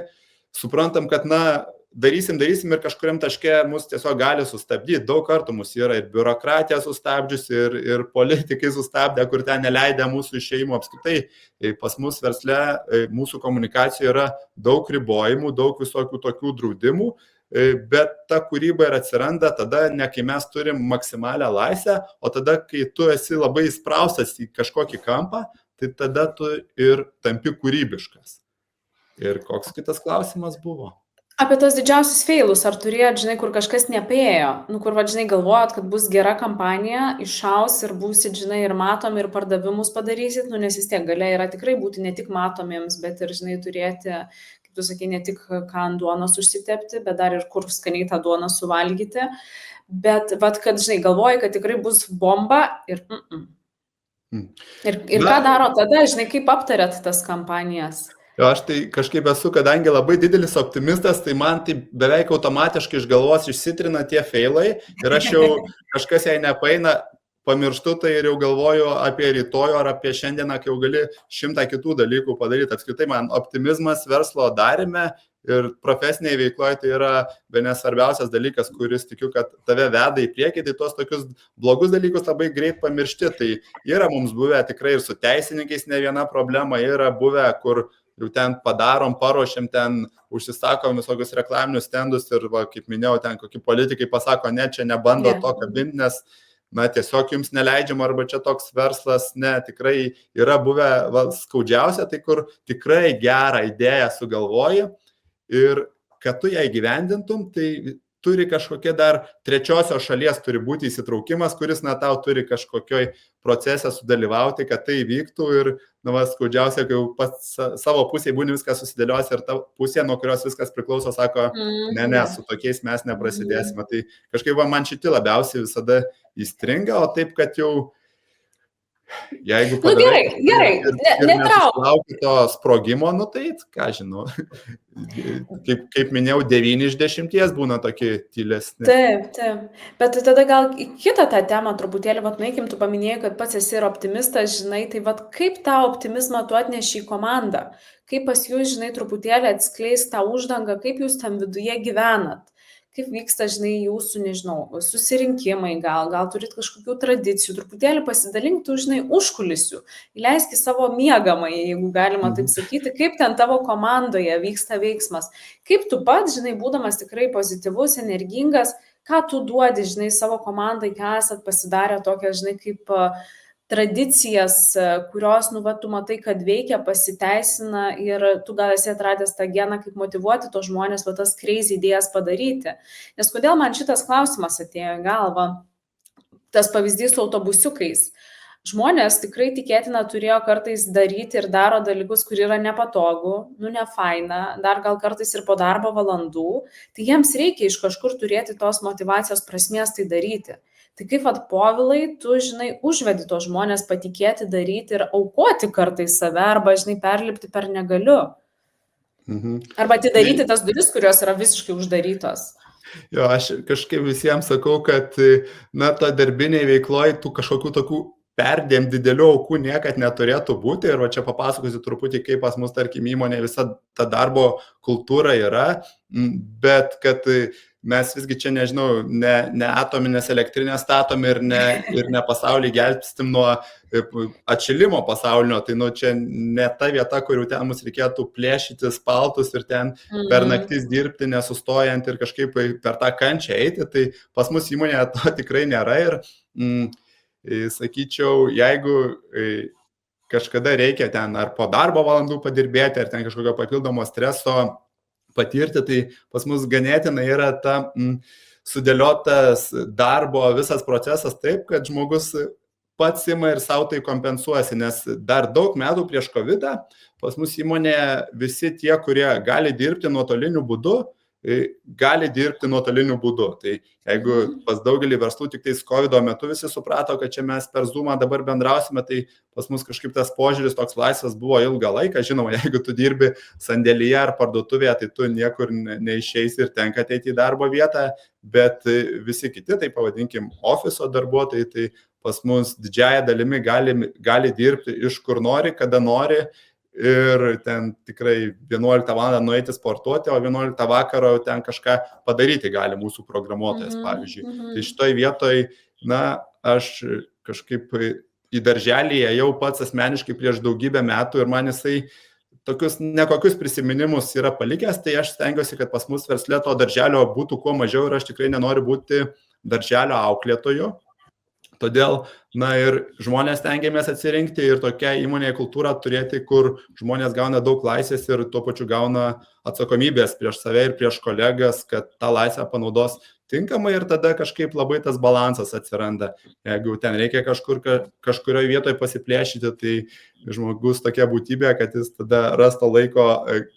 suprantam, kad, darysim ir kažkuriam taške mus tiesiog gali sustabdyti. Daug kartų mus yra ir biurokratija sustabdžius, ir politikai sustabdė, kur ten neleidė mūsų išėjimų apskritai. Pas mus versle, mūsų komunikacijoje yra daug ribojimų, daug visokių tokių draudimų, bet ta kūryba ir atsiranda tada, ne kai mes turim maksimalią laisvę, o tada, kai tu esi labai įspraustas į kažkokį kampą, tai tada tu ir tampi kūrybiškas. Ir koks kitas klausimas buvo? Apie tos didžiausius feilus, ar turėjot, kur kažkas neapėjo, kur, galvojot, kad bus gera kampanija, iššaus ir būsit, ir matomi, ir pardavimus padarysit, nes vis tiek galia yra tikrai būti ne tik matomiems, bet ir, turėti, kaip tu sakai, ne tik ką ant duonos užsitepti, bet dar ir kur skaniai tą duoną suvalgyti. Bet, kad, galvoji, kad tikrai bus bomba ir Ir ką daro tada, kaip aptarėt tas kampanijas? Aš tai kažkaip esu, kadangi labai didelis optimistas, tai man tai beveik automatiškai iš galvos išsitrina tie feilai ir aš jau kažkas jai nepaeina, pamirštu tai ir jau galvoju apie rytojų ar apie šiandieną, kai jau gali 100 kitų dalykų padaryti. Apskritai man optimizmas verslo darime ir profesinėje veikloje tai yra bene svarbiausias dalykas, kuris tikiu, kad tave veda į priekį, tai tuos tokius blogus dalykus labai greit pamiršti. Tai yra mums buvę tikrai ir su teisininkais ne viena problema, yra buvę, kur jau ten padarom, paruošiam, ten užsisakom visokius reklaminius stendus ir, kaip minėjau, ten kokie politikai pasako, ne, čia nebando to kabinti, nes, tiesiog jums neleidžiama, arba čia toks verslas, tikrai yra buvę skaudžiausia, tai kur tikrai gerą idėją sugalvoji ir kad tu ją įgyvendintum, tai turi kažkokie dar trečiosios šalies turi būti įsitraukimas, kuris, tau turi kažkokioj procese sudalyvauti, kad tai vyktų ir, skaudžiausia, kai jau pats savo pusėje būni viskas susidėlios ir ta pusė, nuo kurios viskas priklauso, sako, ne, su tokiais mes neprasidėsime. Tai kažkaip man šiti labiausiai visada įstringa, o taip, kad jau jeigu padarai, gerai, nesulauki to sprogimo, tai, ką žinau, kaip minėjau, 9 iš 10 būna tokie tylesni. Taip. Bet tada gal į kitą tą temą truputėlį, nueikim, tu paminėjai, kad pats esi ir optimistas, tai kaip tą optimizmą tu atneši į komandą? Kaip pas jūs, truputėlį atskleis tą uždangą, kaip jūs tam viduje gyvenat? Kaip vyksta, jūsų, susirinkimai, gal turit kažkokių tradicijų, truputėlį pasidalink tu, užkulisių, įleisk į savo miegamąjį, jeigu galima taip sakyti, kaip ten tavo komandoje vyksta veiksmas, kaip tu pats, būdamas tikrai pozityvus, energingas, ką tu duodi, savo komandai, ką esat pasidarę tokią, kaip tradicijas, kurios, tu matai, kad veikia, pasiteisina ir tu gal esi atradęs tą geną, kaip motyvuoti tos žmonės, tas crazy idėjas padaryti. Nes kodėl man šitas klausimas atėjo į galvą? Tas pavyzdys su autobusiukais. Žmonės tikrai tikėtina turėjo kartais daryti ir daro dalykus, kur yra nepatogu, nefaina, dar gal kartais ir po darbo valandų, tai jiems reikia iš kažkur turėti tos motyvacijos prasmės tai daryti. Tai kaip, Povilai, tu, užvedi tos žmonės patikėti, daryti ir aukoti kartais save, arba, perlipti per negaliu. Arba atidaryti tas duris, kurios yra visiškai uždarytos. Jo, aš kažkaip visiems sakau, kad, to darbiniai veikloje tų kažkokių tokių perdėm didelių aukų niekad neturėtų būti. Ir čia papasakosiu truputį, kaip pas mus, tarkim, įmonė visa ta darbo kultūra yra, bet kad mes visgi čia, nežinau, ne atominės elektrinės statom ir ne pasaulį gelbstim nuo atšilimo pasaulinio, tai čia ne ta vieta, kur jau ten mums reikėtų plėšyti spaltus ir ten per naktis dirbti, nesustojant ir kažkaip per tą kančią eiti, tai pas mus įmonėje to tikrai nėra ir sakyčiau, jeigu kažkada reikia ten ar po darbo valandų padirbėti, ar ten kažkokio papildomo streso patirti, tai pas mus ganėtinai yra ta sudėliotas darbo visas procesas taip, kad žmogus pats ima ir savo tai kompensuosi, nes dar daug metų prieš COVID pas mus įmonėje visi tie, kurie gali dirbti nuotoliniu būdu, gali dirbti nuotoliniu būdu. Tai jeigu pas daugelį verslų tik tais COVID metu visi suprato, kad čia mes per Zoomą dabar bendrausime, tai pas mus kažkaip tas požiūris toks laisvas buvo ilgą laiką. Žinoma, jeigu tu dirbi sandėlyje ar parduotuvėje, tai tu niekur neišeisi ir tenka ateiti į darbo vietą, bet visi kiti, tai pavadinkim, ofiso darbuotojai, tai pas mus didžiąją dalimi gali dirbti iš kur nori, kada nori. Ir ten tikrai 11 val. Nueiti sportuoti, o 11 vakaro ten kažką padaryti gali mūsų programuotojas, pavyzdžiui. Tai šitoj vietoj, aš kažkaip į darželį ėjau pats asmeniškai prieš daugybę metų ir man jisai tokius nekokius prisiminimus yra palikęs, tai aš stengiuosi, kad pas mus versle to darželio būtų kuo mažiau ir aš tikrai nenoriu būti darželio auklėtoju. Todėl, ir žmonės stengiamės atsirinkti ir tokia įmonėje kultūra turėti, kur žmonės gauna daug laisvės ir tuo pačiu gauna atsakomybės prieš save ir prieš kolegas, kad tą laisvę panaudos tinkamai ir tada kažkaip labai tas balansas atsiranda. Jeigu ten reikia kažkurioje vietoje pasiplėšyti, tai žmogus tokia būtybė, kad jis tada rasta laiko,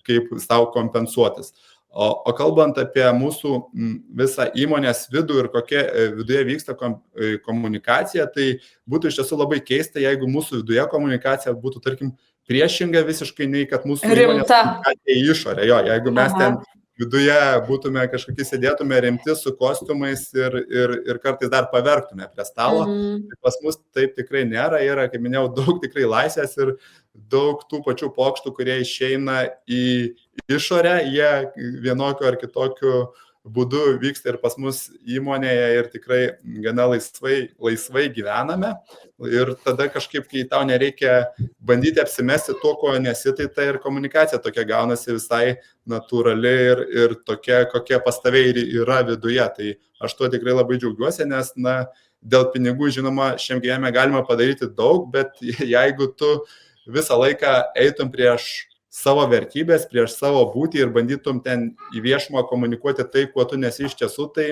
kaip savo kompensuotis. O kalbant apie mūsų visą įmonės vidų ir kokia viduje vyksta komunikacija, tai būtų iš tiesų labai keista, jeigu mūsų viduje komunikacija būtų, tarkim, priešinga visiškai nei, kad mūsų įmonės komunikacija į išorę. Jeigu mes ten viduje būtume kažkokie sėdėtume rimti su kostiumais ir kartais dar paverktume prie stalo, tai pas mus taip tikrai nėra, yra, kaip minėjau, daug tikrai laisvės ir daug tų pačių pokštų, kurie išeina į išorę, jie vienokiu ar kitokiu būdu vyksta ir pas mus įmonėje ir tikrai gana laisvai gyvename. Ir tada kažkaip, kai tau nereikia bandyti apsimesti tuo, ko nesi, tai ta ir komunikacija tokia gaunasi visai natūrali ir tokia, kokia pas tave yra viduje. Tai aš tuo tikrai labai džiaugiuosi, nes dėl pinigų, žinoma, šiam gyvenime galima padaryti daug, bet jeigu tu visą laiką eitum prieš savo vertybės, prieš savo būtį ir bandytum ten į viešumą komunikuoti tai, kuo tu nesi iš tiesų, tai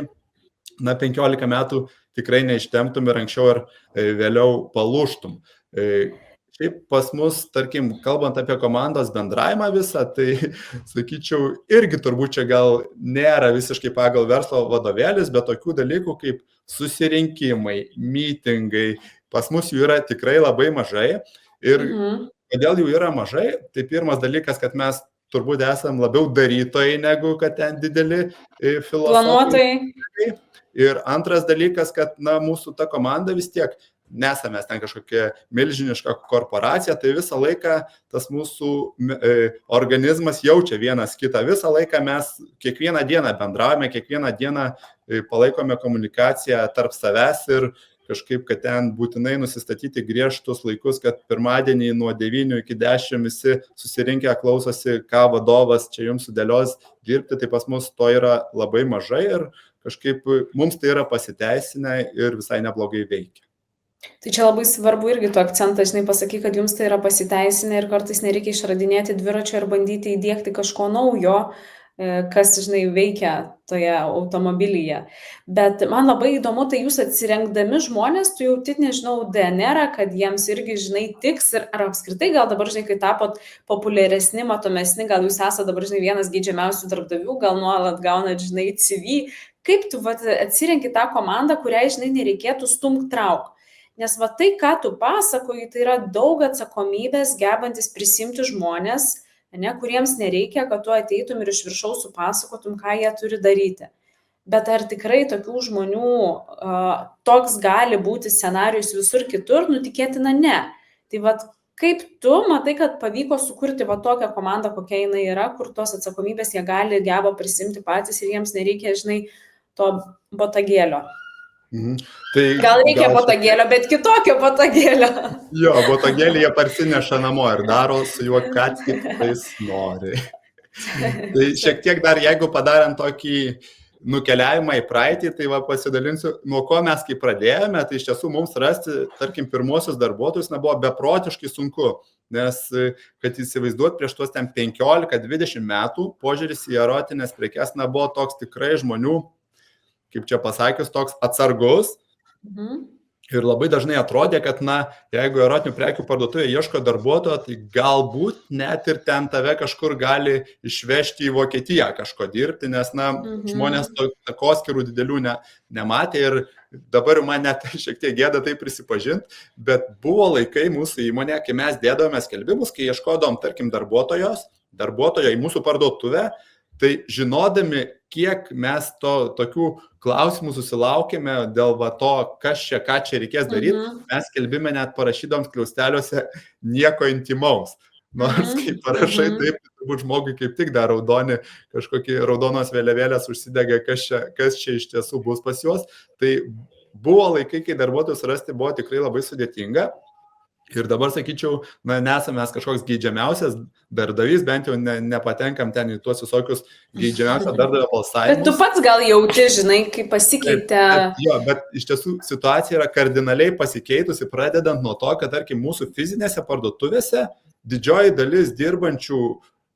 15 metų tikrai neištemptum ir anksčiau ar vėliau palūžtum. Šiaip pas mus, tarkim, kalbant apie komandos bendravimą visą, tai sakyčiau, irgi turbūt čia gal nėra visiškai pagal verslo vadovėlis, bet tokių dalykų kaip susirinkimai, mytingai, pas mus jų yra tikrai labai mažai. Ir kodėl jų yra mažai, tai pirmas dalykas, kad mes turbūt esam labiau darytojai, negu kad ten dideli filosofai. Ir antras dalykas, kad mūsų ta komanda vis tiek, nesame ten kažkokia milžiniška korporacija, tai visą laiką tas mūsų organizmas jaučia vienas kitą. Visą laiką mes kiekvieną dieną bendravome, kiekvieną dieną palaikome komunikaciją tarp savęs ir kažkaip, kad ten būtinai nusistatyti griežtus laikus, kad pirmadienį nuo 9 iki 10 visi susirinkę klausosi, ką vadovas čia jums sudėlios dirbti, tai pas mus to yra labai mažai ir kažkaip mums tai yra pasiteisinę ir visai neblogai veikia. Tai čia labai svarbu irgi tu akcentą, pasaky, kad jums tai yra pasiteisinę ir kartais nereikia išradinėti dviračio ir bandyti įdiegti kažko naujo, kas, veikia toje automobilyje. Bet man labai įdomu, tai jūs atsirinkdami žmonės, tu jauti, DNR, kad jiems irgi, tiks ir ar apskritai gal dabar, kai tapot populiaresni, matomesni, gal jūs esate dabar, vienas geidžiamiausių darbdavių, gal nuolat gaunat, CV. Kaip tu atsirenki tą komandą, kuriai, nereikėtų stumti trauk? Nes tai, ką tu pasakoji, tai yra daug atsakomybės gebantis prisimti žmonės, kuriems nereikia, kad tu ateitum ir iš viršaus supasakotum, ką jie turi daryti. Bet ar tikrai tokių žmonių toks gali būti scenarijus visur kitur? Tikėtina ne. Tai kaip tu matai, kad pavyko sukurti tokią komandą, kokia jinai yra, kur tos atsakomybės jie geba prisimti patys ir jiems nereikia, to botagėlio? Tai gal reikia botagėlio, bet kitokio botagėlio. Jo, botagėlį jie parsineša namo ir daro su juo, ką tik tais nori. Tai šiek tiek dar, jeigu padarant tokį nukeliavimą į praeitį, tai pasidalinsiu, nuo ko mes kai pradėjome, tai iš tiesų mums rasti, tarkim, pirmuosius darbuotojus buvo beprotiškai sunku, nes, kad įsivaizduot, prieš tuos ten 15-20 metų požiūris į erotinės prekes buvo toks tikrai žmonių, kaip čia pasakius, toks atsargus. Ir labai dažnai atrodė, kad, jeigu erotinių prekių parduotuvė ieško darbuotojo, tai galbūt net ir ten tave kažkur gali išvežti į Vokietiją kažko dirbti, nes, žmonės takoskyrų didelių nematė ir dabar man net šiek tiek gėda tai prisipažinti, bet buvo laikai mūsų įmonė, kai mes dėdavome skelbimus, kai ieškodom, tarkim, darbuotojo į mūsų parduotuvę, tai žinodami, kiek mes tokių klausimų susilaukėme dėl to, ką čia reikės daryti, mes skelbime net parašydom skliausteliuose nieko intimaus. Nors kai parašai taip, turbūt žmogui kaip tik dar kažkokie raudonos vėliavėlės užsidega, kas čia iš tiesų bus pas juos. Tai buvo laikai, kai darbuotojus rasti buvo tikrai labai sudėtinga. Ir dabar, sakyčiau, nesame mes kažkoks geidžiamiausias darbdavys, bent jau nepatenkam ten į tuos visokius geidžiamiausią darbdavio balsavimus. Bet tu pats gal jauti, žinai, kaip pasikeitė. Bet iš tiesų situacija yra kardinaliai pasikeitusi, pradedant nuo to, kad, tarkim, mūsų fizinėse parduotuvėse didžioji dalis dirbančių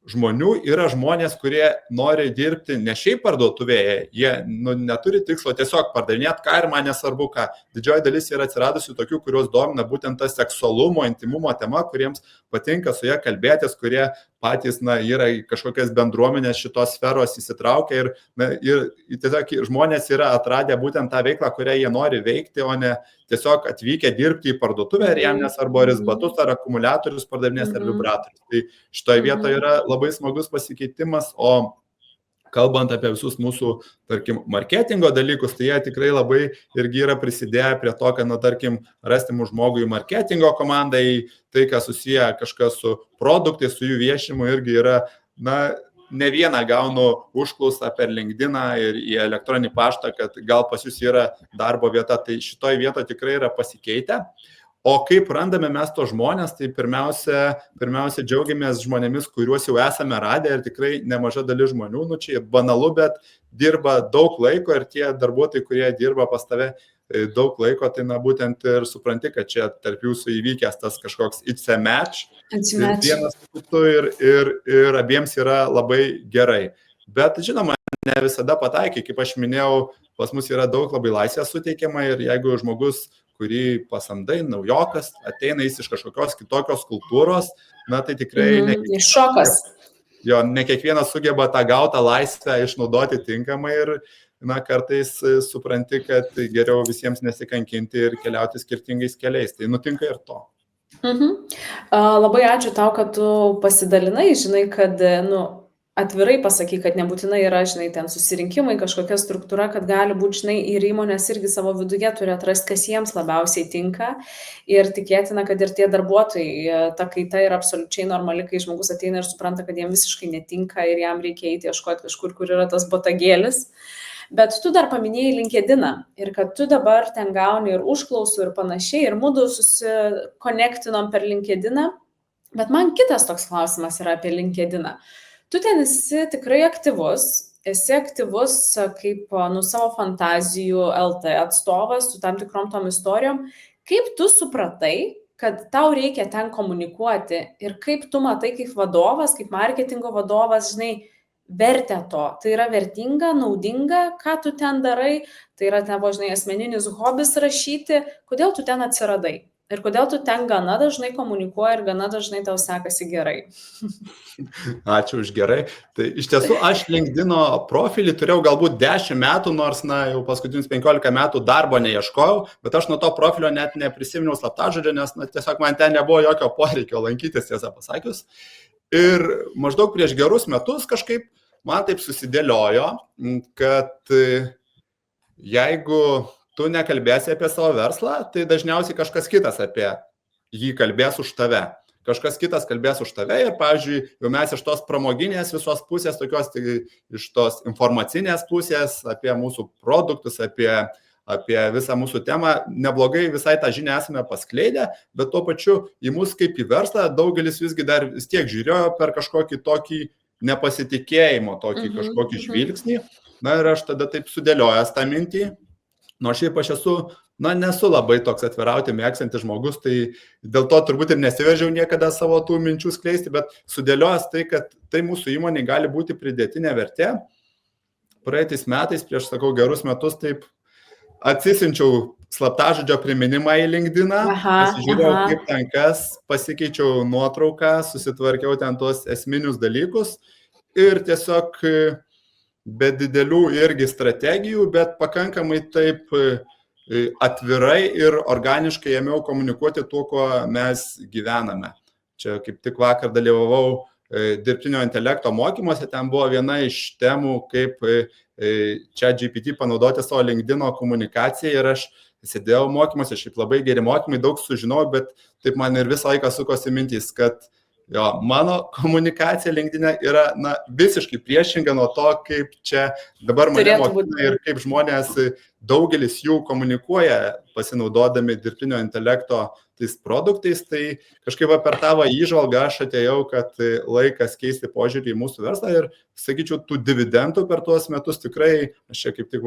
žmonių yra žmonės, kurie nori dirbti ne šiaip parduotuvėje, jie neturi tikslo tiesiog pardavinėti, ką ir man nesvarbu ką. Didžioji dalis yra atsiradusių tokių, kurios domina būtent tas seksualumo, intimumo tema, kuriems patinka su jie kalbėtis, kurie patys yra į kažkokias bendruomenės šitos sferos įsitraukę ir tiesiog žmonės yra atradę būtent tą veiklą, kurią jie nori veikti, o ne tiesiog atvykę dirbti į parduotuvę ir jam nesvarbu ar jis batus, ar akumuliatorius pardavinės, ar vibratorius. Tai šitoje vietoje yra labai smagus pasikeitimas, o kalbant apie visus mūsų, tarkim, marketingo dalykus, tai jie tikrai labai irgi yra prisidėję prie to, kad, tarkim, rasti mūsų žmogui marketingo komandai, tai, kas susiję kažkas su produktais, su jų viešimu, irgi yra, ne vieną gaunu užklausą per LinkedIną ir į elektroninį paštą, kad gal pas jūs yra darbo vieta, tai šitoje vietoje tikrai yra pasikeitę. O kaip randame mes to žmonės, tai pirmiausia džiaugiamės žmonėmis, kuriuos jau esame radę ir tikrai nemaža dalis žmonių, čia banalu, bet dirba daug laiko ir tie darbuotojai, kurie dirba pas tave daug laiko, tai būtent ir supranti, kad čia tarp jūsų įvykęs tas kažkoks it's a match. Vienas kitų ir abiems yra labai gerai. Bet žinoma, ne visada pataikai, kaip aš minėjau, pas mus yra daug labai laisvės suteikiama ir jeigu žmogus, kurį pasamdai, naujokas, ateina jis iš kažkokios kitokios kultūros, tai tikrai šokas. Ne kiekvienas sugeba tą gautą laisvę išnaudoti tinkamai ir kartais supranti, kad geriau visiems nesikankinti ir keliauti skirtingais keliais. Tai nutinka ir to. Labai ačiū tau, kad tu pasidalinai, žinai, kad, atvirai pasaky, kad nebūtinai yra, žinai, ten susirinkimai, kažkokia struktūra, kad gali būti, žinai, ir įmonės irgi savo viduje turi atrasti, kas jiems labiausiai tinka ir tikėtina, kad ir tie darbuotojai, ta kaita yra absoliučiai normali, kai žmogus ateina ir supranta, kad jiem visiškai netinka ir jam reikia eiti ieškoti kažkur, kur yra tas botagėlis. Bet tu dar paminėjai LinkedIną ir kad tu dabar ten gauni ir užklausų ir panašiai ir mudu susikonektinom per LinkedIną, bet man kitas toks klausimas yra apie LinkedIną. Tu ten esi tikrai aktyvus kaip savo fantazijų LT atstovas su tam tikrom tom istorijom. Kaip tu supratai, kad tau reikia ten komunikuoti ir kaip tu matai kaip vadovas, kaip marketingo vadovas, žinai, vertę to. Tai yra vertinga, naudinga, ką tu ten darai, tai yra tavo, žinai, asmeninis hobis rašyti, kodėl tu ten atsiradai? Ir kodėl tu ten gana dažnai komunikuoji ir gana dažnai tau sekasi gerai? Ačiū už gerai. Tai iš tiesų aš LinkedIno profilį turėjau galbūt 10 metų, nors jau paskutinius 15 metų darbo neieškojau, bet aš nuo to profilio net neprisiminiau slaptažodžio, nes tiesiog man ten nebuvo jokio poreikio lankytis, tiesą pasakius. Ir maždaug prieš gerus metus kažkaip man taip susidėliojo, kad jeigu tu nekalbėsi apie savo verslą, tai dažniausiai kažkas kitas apie jį kalbės už tave. Kažkas kitas kalbės už tave ir, pavyzdžiui, jau mes iš tos pramoginės visos pusės, tokios iš tos informacinės pusės, apie mūsų produktus, apie visą mūsų temą, neblogai visai tą žinią esame paskleidę, bet tuo pačiu į mus kaip į verslą daugelis visgi dar vis tiek žiūrėjo per kažkokį tokį nepasitikėjimo, tokį kažkokį žvilgsnį. Ir aš tada taip sudėliojęs tą mintį. Nors šiaip aš nesu labai toks atvirauti mėgstantis žmogus, tai dėl to turbūt ir nesiveržiau niekada savo tų minčių skleisti, bet sudėliojęs tai, kad tai mūsų įmonė gali būti pridėtinė vertė. Praeitais metais, prieš, gerus metus, taip atsisinčiau slaptažodžio priminimą į LinkedIną, Aha, pasižiūrėjau, aha. kaip ten kas, pasikeičiau nuotrauką, susitvarkiau ten tuos esminius dalykus ir tiesiog be didelių irgi strategijų, bet pakankamai taip atvirai ir organiškai ėmiau komunikuoti tuo, kuo mes gyvename. Čia kaip tik vakar dalyvavau dirbtinio intelekto mokymuose, ten buvo viena iš temų, kaip ChatGPT panaudoti savo LinkedIn'o komunikaciją ir aš sėdėjau mokymuose, šiaip labai geri mokymai, daug sužinojau, bet taip man ir visą laiką sukosi mintys, kad mano komunikacija LinkedIn'e yra visiškai priešinga nuo to, kaip čia dabar mane mokina ir kaip žmonės, daugelis jų komunikuoja pasinaudodami dirbtinio intelekto tais produktais, tai kažkaip per tavo įžvalgą aš atėjau, kad laikas keisti požiūrį į mūsų verslą ir, sakyčiau, tų dividendų per tuos metus tikrai, aš čia kaip tik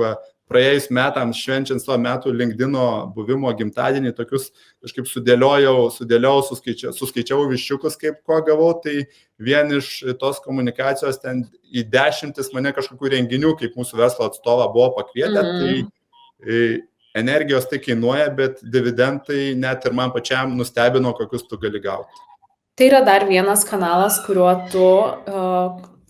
praėjus metams švenčiant savo metų LinkedIn'o buvimo gimtadienį, tokius kažkaip sudėliojau, suskaičiavau viščiukus, kaip ko gavau, tai vien iš tos komunikacijos ten į 10 mane kažkokių renginių, kaip mūsų verslo atstovą buvo pakvietę, tai energijos tai kainuoja, bet dividendai net ir man pačiam nustebino, kokius tu gali gauti. Tai yra dar vienas kanalas, kuriuo tu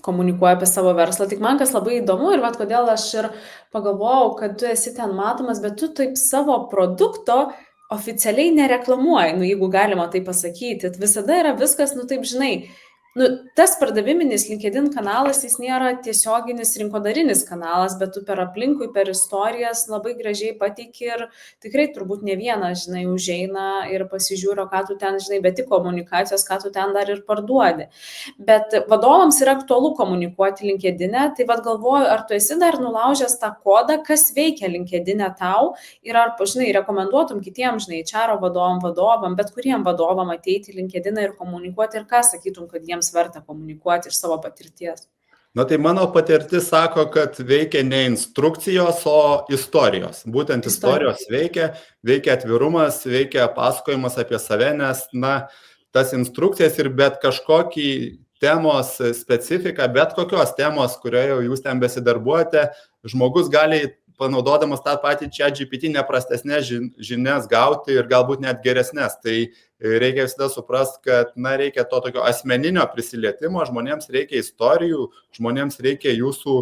komunikuoji apie savo verslą. Tik man kas labai įdomu ir kodėl aš ir pagalvojau, kad tu esi ten matomas, bet tu taip savo produkto oficialiai nereklamuoji, jeigu galima tai pasakyti. Visada yra viskas, taip žinai, tas pardaviminis LinkedIn kanalas, jis nėra tiesioginis rinkodarinis kanalas, bet tu per aplinkui, per istorijas labai gražiai pateiki ir tikrai turbūt ne vieną, žinai, užeina ir pasižiūro, ką tu ten, žinai, bet tik komunikacijos, ką tu ten dar ir parduodi. Bet vadovams yra aktualu komunikuoti LinkedIn'e, tai galvoju, ar tu esi dar nulaužęs tą kodą, kas veikia LinkedIn'e tau ir ar, žinai, rekomenduotum kitiems, žinai, HR vadovam, bet kuriem vadovam ateiti į LinkedIn'ą ir komunikuoti ir ką sakytum, kad jiems verta komunikuoti iš savo patirties? Tai mano patirtis sako, kad veikia ne instrukcijos, o istorijos. Būtent istorijos veikia atvirumas, veikia pasakojimas apie save, nes, tas instrukcijas ir bet kažkokį temos specifiką, bet kokios temos, kurioje jūs ten besidarbuojate, žmogus gali panaudodamas tą patį ChatGPT neprastesnės žinias gauti ir galbūt net geresnės. Tai reikia visada suprasti, kad reikia to tokio asmeninio prisilietimo, žmonėms reikia istorijų, žmonėms reikia jūsų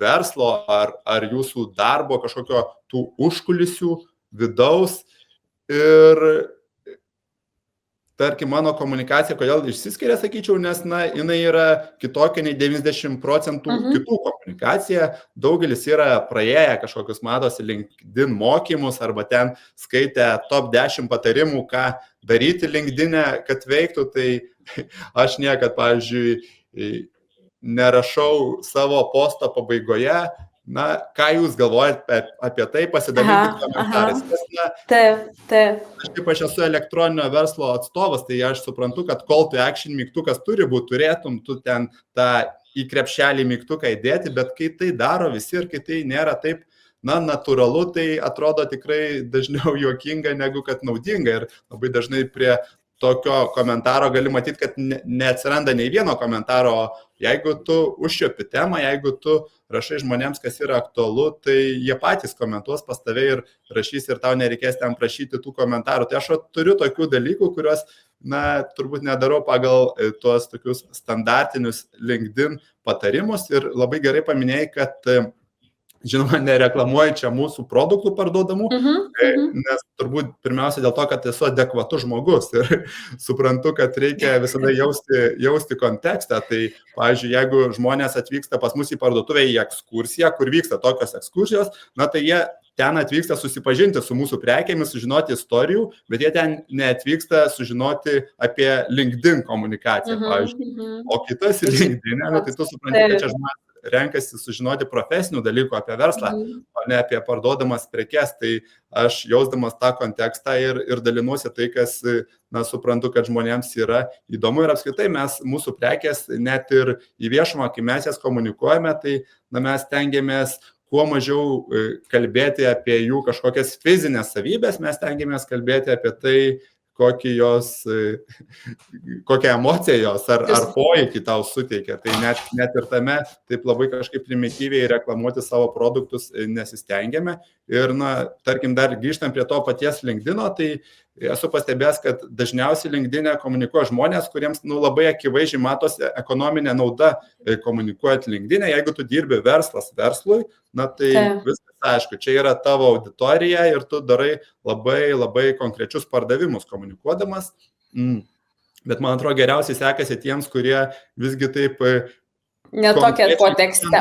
verslo ar jūsų darbo kažkokio tų užkulisių vidaus. Ir tarkim, mano komunikacija, kodėl išsiskiria, sakyčiau, nes, jinai yra kitokia nei 90% kitų komunikacija. Daugelis yra praėję kažkokius, matosi, LinkedIn mokymus arba ten skaitę top 10 patarimų, ką daryti LinkedIn'e, kad veiktų. Tai aš niekad, pavyzdžiui, nerašau savo posto pabaigoje, ką jūs galvojate apie tai, pasidalinkite komentarais. Aš esu elektroninio verslo atstovas, tai aš suprantu, kad call to action mygtukas turi būti, turėtum tu ten tą į krepšelį mygtuką įdėti, bet kai tai daro visi ir kai tai nėra taip, natūralu, tai atrodo tikrai dažniau juokinga negu kad naudinga. Ir labai dažnai prie tokio komentaro gali matyti, kad neatsiranda nei vieno komentaro. Jeigu tu užšiopi temą, jeigu tu rašai žmonėms, kas yra aktualu, tai jie patys komentuos pas tave ir rašys ir tau nereikės ten prašyti tų komentarų. Tai aš turiu tokių dalykų, kuriuos, turbūt nedarau pagal tuos tokius standartinius LinkedIn patarimus ir labai gerai paminėjai, kad žinoma, nereklamuoju čia mūsų produktų parduodamų, nes turbūt pirmiausia dėl to, kad esu adekvatus žmogus ir suprantu, kad reikia visada jausti kontekstą. Tai, pavyzdžiui, jeigu žmonės atvyksta pas mus į parduotuvę į ekskursiją, kur vyksta tokios ekskursijos, tai jie ten atvyksta susipažinti su mūsų prekėmis, sužinoti istorijų, bet jie ten neatvyksta sužinoti apie LinkedIn komunikaciją, pavyzdžiui. O kitas LinkedIn, tai tu supranti, kad čia žmonės renkasi sužinoti profesinių dalykų apie verslą, o ne apie parduodamas prekes. Tai aš jausdamas tą kontekstą ir dalinuosi tai, kas, suprantu, kad žmonėms yra įdomu ir apskritai mūsų prekės net ir į viešumą, kai mes jas komunikuojame, tai mes stengiamės kuo mažiau kalbėti apie jų kažkokias fizinės savybės, mes stengiamės kalbėti apie tai, kokią emociją jos ar poveikį tau suteikia. Tai net ir tame taip labai kažkaip primityviai reklamuoti savo produktus nesistengiame. Ir, tarkim, dar grįžtant prie to paties LinkedIn'o, tai esu pastebėjęs, kad dažniausiai LinkedIn'e komunikuoja žmonės, kuriems labai akivaizdžiai matosi ekonominė nauda komunikuojant LinkedIn'e. Jeigu tu dirbi verslas verslui, tai viskas aišku, čia yra tavo auditorija ir tu darai labai, labai konkrečius pardavimus komunikuodamas. Bet man atrodo geriausiai sekasi tiems, kurie visgi taip netokia kontekste.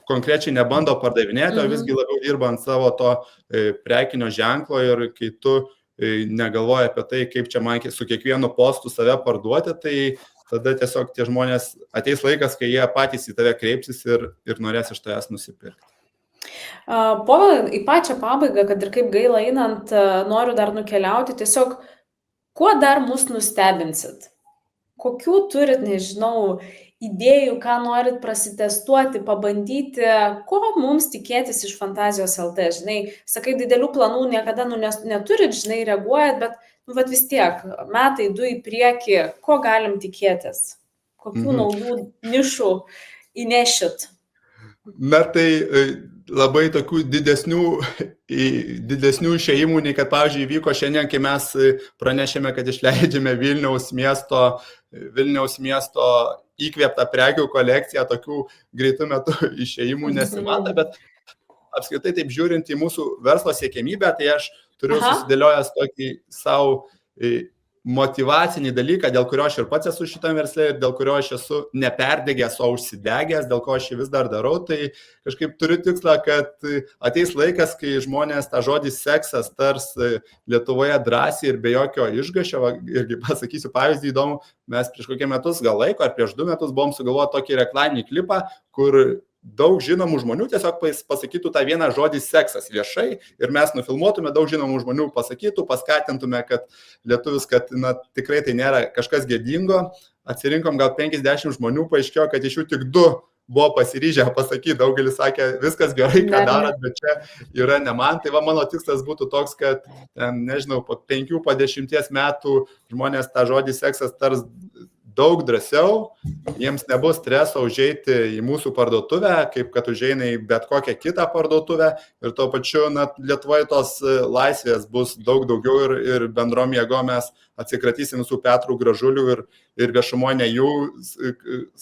Konkrečiai nebando pardavinėti, o visgi labiau dirba ant savo to prekinio ženklo ir kai tu negalvoji apie tai, kaip čia man su kiekvienu postu save parduoti, tai tada tiesiog tie žmonės ateis laikas, kai jie patys į tave kreipsis ir norės iš tavęs nusipirkti. Povilai, į pačią pabaigą, kad ir kaip gaila einant, noriu dar nukeliauti, tiesiog kuo dar mus nustebinsit? Kokių turit, nežinau, idėjų, ką norit prasitestuoti, pabandyti, ko mums tikėtis iš Fantazijos LT? Žinai, sakai, didelių planų niekada neturit, žinai, reaguojat, bet vis tiek, metai 2 į priekį, ko galim tikėtis? Kokių naujų nišų įnešit? Tai labai tokių didesnių išėjimų, nei kad, pavyzdžiui, įvyko šiandien, kai mes pranešėme, kad išleidžiame Vilniaus miesto įkvėptą prekių kolekciją, tokių greitų metų išėjimų nesimata, bet apskritai taip žiūrint į mūsų verslo siekiamybę, tai aš turiu susidėliojęs tokį savo motyvacinį dalyką, dėl kurio aš ir pats esu šitam versle ir dėl kurio aš esu neperdegęs, o užsidegęs, dėl ko aš jį vis dar darau, tai kažkaip turiu tikslą, kad ateis laikas, kai žmonės tą žodį seksas tars Lietuvoje drąsiai ir be jokio išgąsčio. Irgi pasakysiu pavyzdį įdomų, mes prieš kokie metus gal laiko ar prieš 2 metus buvom sugalvoję tokį reklaminį klipą, kur daug žinomų žmonių tiesiog pasakytų tą vieną žodį seksas viešai ir mes nufilmuotume, daug žinomų žmonių pasakytų, paskatintume, kad lietuvis, kad tikrai tai nėra kažkas gėdingo. Atsirinkom gal 50 žmonių, paaiškėjo, kad iš jų tik 2 buvo pasiryžę pasakyti, daugelis sakė, viskas gerai, ką darot, bet čia yra ne man. Tai mano tikslas būtų toks, kad, nežinau, po 5-10 metų žmonės tą žodį seksas tars daug drąsiau, jiems nebus streso užeiti į mūsų parduotuvę, kaip kad užeina į bet kokią kitą parduotuvę ir tuo pačiu Lietuvoje tos laisvės bus daug daugiau ir bendrom jėgom mes atsikratysim visų Petrų Gražulių ir viešumoje ne jų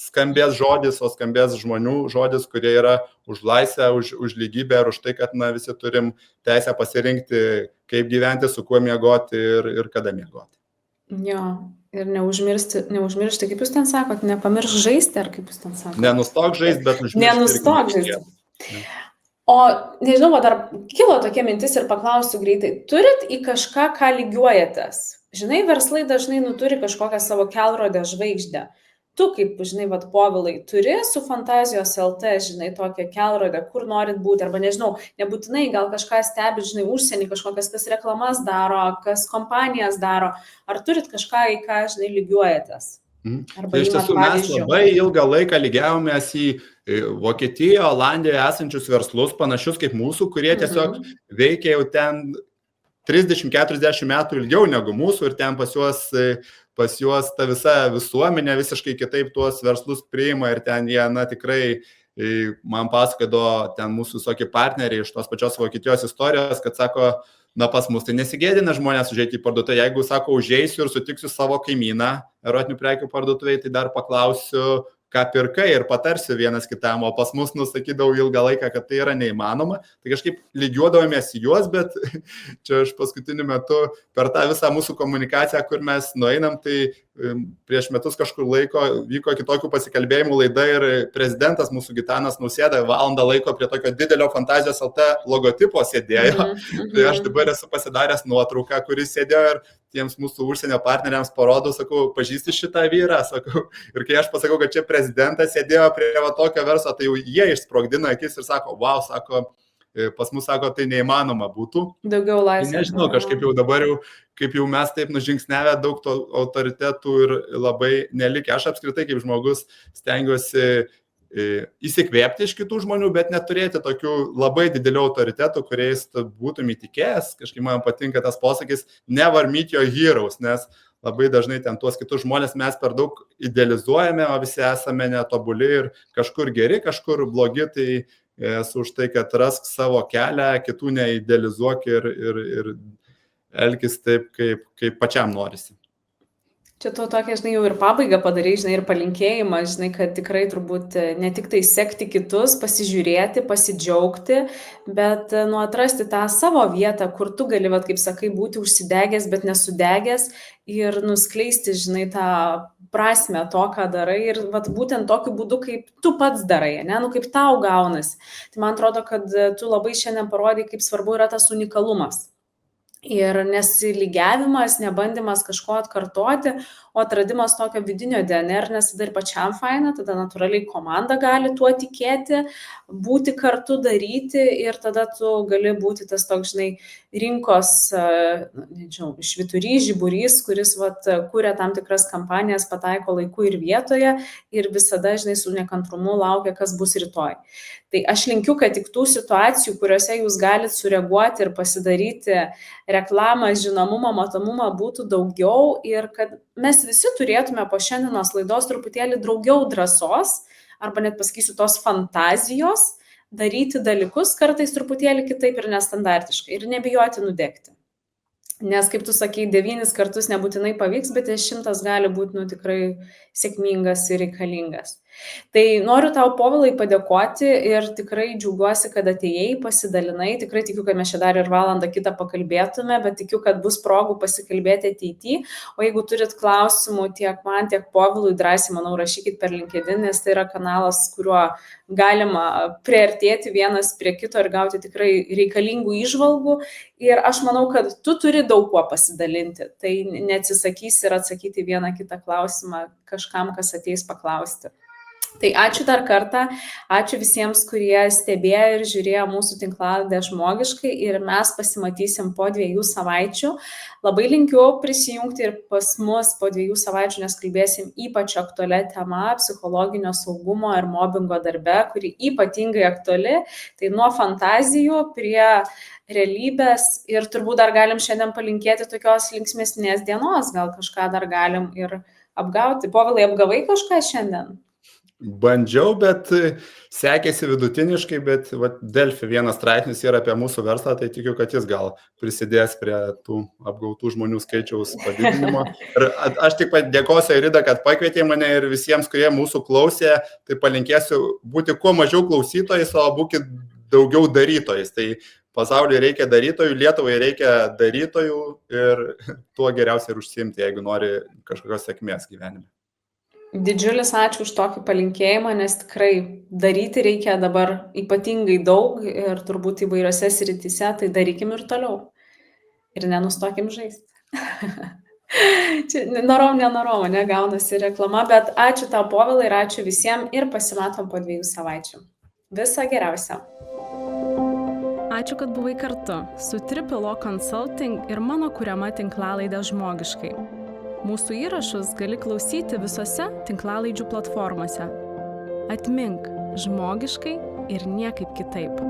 skambės žodis, o skambės žmonių žodis, kurie yra už laisvę, už lygybę ir už tai, kad visi turim teisę pasirinkti, kaip gyventi, su kuo miegoti ir kada miegoti. Jo. Ir neužmiršti, kaip jūs ten sakot, nepamiršk žaisti, ar kaip jūs ten sakot? Nenustok žaisti, bet užmiršti. Nenustok žaisti. O, nežinau, dar kilo tokia mintis ir paklausiu greitai. Turit į kažką, ką lygiuojatės? Žinai, verslai dažnai turi kažkokią savo kelrodę žvaigždę. Tu, kaip, žinai, Povilai, turi su Fantazijos LT, žinai, tokią kelrodę, kur norit būti, arba nežinau, nebūtinai gal kažką stebi, žinai, užsienį, kažkokias, kas reklamas daro, kas kompanijas daro, ar turit kažką, į ką, žinai, lygiuojatės? Tai iš tiesų mes labai ilgą laiką lygiavomės į Vokietijoje, Olandijoje esančius verslus, panašius kaip mūsų, kurie tiesiog veikia jau ten 30-40 metų ilgiau negu mūsų ir ten pas juos ta visa visuomenė visiškai kitaip tuos verslus priima ir ten jie, tikrai man pasakojo ten mūsų visokie partneriai iš tos pačios Vokietijos istorijos, kad sako, pas mus tai nesigėdina žmonės užeiti į parduotuvę, jeigu, sako, užeisiu ir sutiksiu savo kaimyną erotinių prekių parduotuvėje, tai dar paklausiu, ką pirkai ir patarsiu vienas kitam, o pas mus nusakydavau ilgą laiką, kad tai yra neįmanoma. Tai kažkaip lygiuodavomės į juos, bet čia aš paskutiniu metu per tą visą mūsų komunikaciją, kur mes nueinam, tai prieš metus kažkur laiko vyko kitokių pasikalbėjimų laida ir prezidentas mūsų Gitanas Nausėda valandą laiko prie tokio didelio Fantazijos LT logotipo sėdėjo. Tai aš dabar esu pasidaręs nuotrauką, kuris sėdėjo ir tiems mūsų užsienio partneriams parodau, sakau, pažįsti šitą vyrą, sakau. Ir kai aš pasakau, kad čia prezidentas sėdėjo prie tokio verslo, tai jau jie išsprogdina akis ir sako, wow, sako, pas mus, sako, tai neįmanoma būtų. Daugiau laisvės. Nežinau, kažkaip jau dabar jau, kaip jau mes taip nužingsnevę, daug to autoritetų ir labai nelikę. Aš apskritai kaip žmogus stengiuosi įsikvėpti iš kitų žmonių, bet neturėti tokių labai didelių autoritetų, kuriais tu būtum įtikėjęs. Kažkaip man patinka tas posakis never meet your heroes, nes labai dažnai ten tuos kitus žmonės mes per daug idealizuojame, o visi esame netobuli ir kažkur geri, kažkur blogi, tai esu už tai, kad rask savo kelią, kitų neidealizuok ir elkis taip, kaip pačiam norisi. Čia tu tokia, žinai, jau ir pabaigą padarai, žinai, ir palinkėjimą, žinai, kad tikrai turbūt ne tik tai sekti kitus, pasižiūrėti, pasidžiaugti, bet atrasti tą savo vietą, kur tu gali, kaip sakai, būti užsidegęs, bet nesudegęs ir nuskleisti, žinai, tą prasmę to, ką darai ir būtent tokiu būdu, kaip tu pats darai, ne, kaip tau gaunasi. Tai man atrodo, kad tu labai šiandien parodai, kaip svarbu yra tas unikalumas. Ir nesilygiavimas, nebandymas kažko atkartoti, o atradimas tokio vidinio DNR, nes tada ir pačiam faina, tada natūraliai komanda gali tuo tikėti, būti kartu, daryti ir tada tu gali būti tas toks, žinai, rinkos, nežinau, švyturys, žiburys, kuris kuria tam tikras kampanijas, pataiko laiku ir vietoje ir visada, žinai, su nekantrumu laukia, kas bus rytoj. Tai aš linkiu, kad tik tų situacijų, kuriuose jūs galite sureaguoti ir pasidaryti reklamą, žinomumą, matomumą būtų daugiau ir kad mes visi turėtume po šiandienos laidos truputėlį daugiau drąsos, arba net pasakysiu tos fantazijos, daryti dalykus kartais truputėlį kitaip ir nestandartiškai ir nebijoti nudegti. Nes, kaip tu sakei, 9 kartus nebūtinai pavyks, bet 100 gali būti tikrai sėkmingas ir reikalingas. Tai noriu tau, Povilai, padėkoti ir tikrai džiaugiuosi, kad atėjai, pasidalinai. Tikrai tikiu, kad mes čia dar ir valandą kitą pakalbėtume, bet tikiu, kad bus progų pasikalbėti ateityje. O jeigu turit klausimų tiek man, tiek Povilui, drąsiai, manau, rašykit per LinkedIn, nes tai yra kanalas, kuriuo galima priartėti vienas prie kito ir gauti tikrai reikalingų įžvalgų. Ir aš manau, kad tu turi daug kuo pasidalinti. Tai neatsisakysi ir atsakyti vieną kitą klausimą kažkam, kas ateis paklausti. Tai ačiū dar kartą, ačiū visiems, kurie stebėjo ir žiūrėjo mūsų tinklalaidę Žmogiškai ir mes pasimatysim po 2 savaičių. Labai linkiu prisijungti ir pas mus po 2 savaičių, nes kalbėsim ypač aktualią temą psichologinio saugumo ir mobingo darbe, kuri ypatingai aktuali, tai nuo fantazijų prie realybės ir turbūt dar galim šiandien palinkėti tokios linksmesnės dienos, gal kažką dar galim ir apgauti. Povilai, apgavai kažką šiandien? Bandžiau, bet sekėsi vidutiniškai, bet Delfi vienas straipsnis yra apie mūsų verslą, tai tikiu, kad jis gal prisidės prie tų apgautų žmonių skaičiaus padidinimo. Ir aš tik dėkosiu, Airida, kad pakvietė mane ir visiems, kurie mūsų klausė, tai palinkėsiu būti kuo mažiau klausytojais, o būkit daugiau darytojais. Tai pasaulyje reikia darytojų, Lietuvai reikia darytojų ir tuo geriausiai ir užsiimti, jeigu nori kažkokios sėkmės gyvenime. Didžiulis ačiū už tokį palinkėjimą, nes tikrai daryti reikia dabar ypatingai daug ir turbūt įvairiose srityse, tai darykim ir toliau. Ir nenustokim žaisti. Čia norom, negaunasi reklama, bet ačiū tau, Povilai, ir ačiū visiems ir pasimatom po 2 savaičių. Viso geriausio. Ačiū, kad buvai kartu su Triple O Consulting ir mano kuriama tinklalaidė Žmogiškai. Mūsų įrašus gali klausyti visose tinklalaidžių platformose. Atmink, žmogiškai ir niekaip kitaip.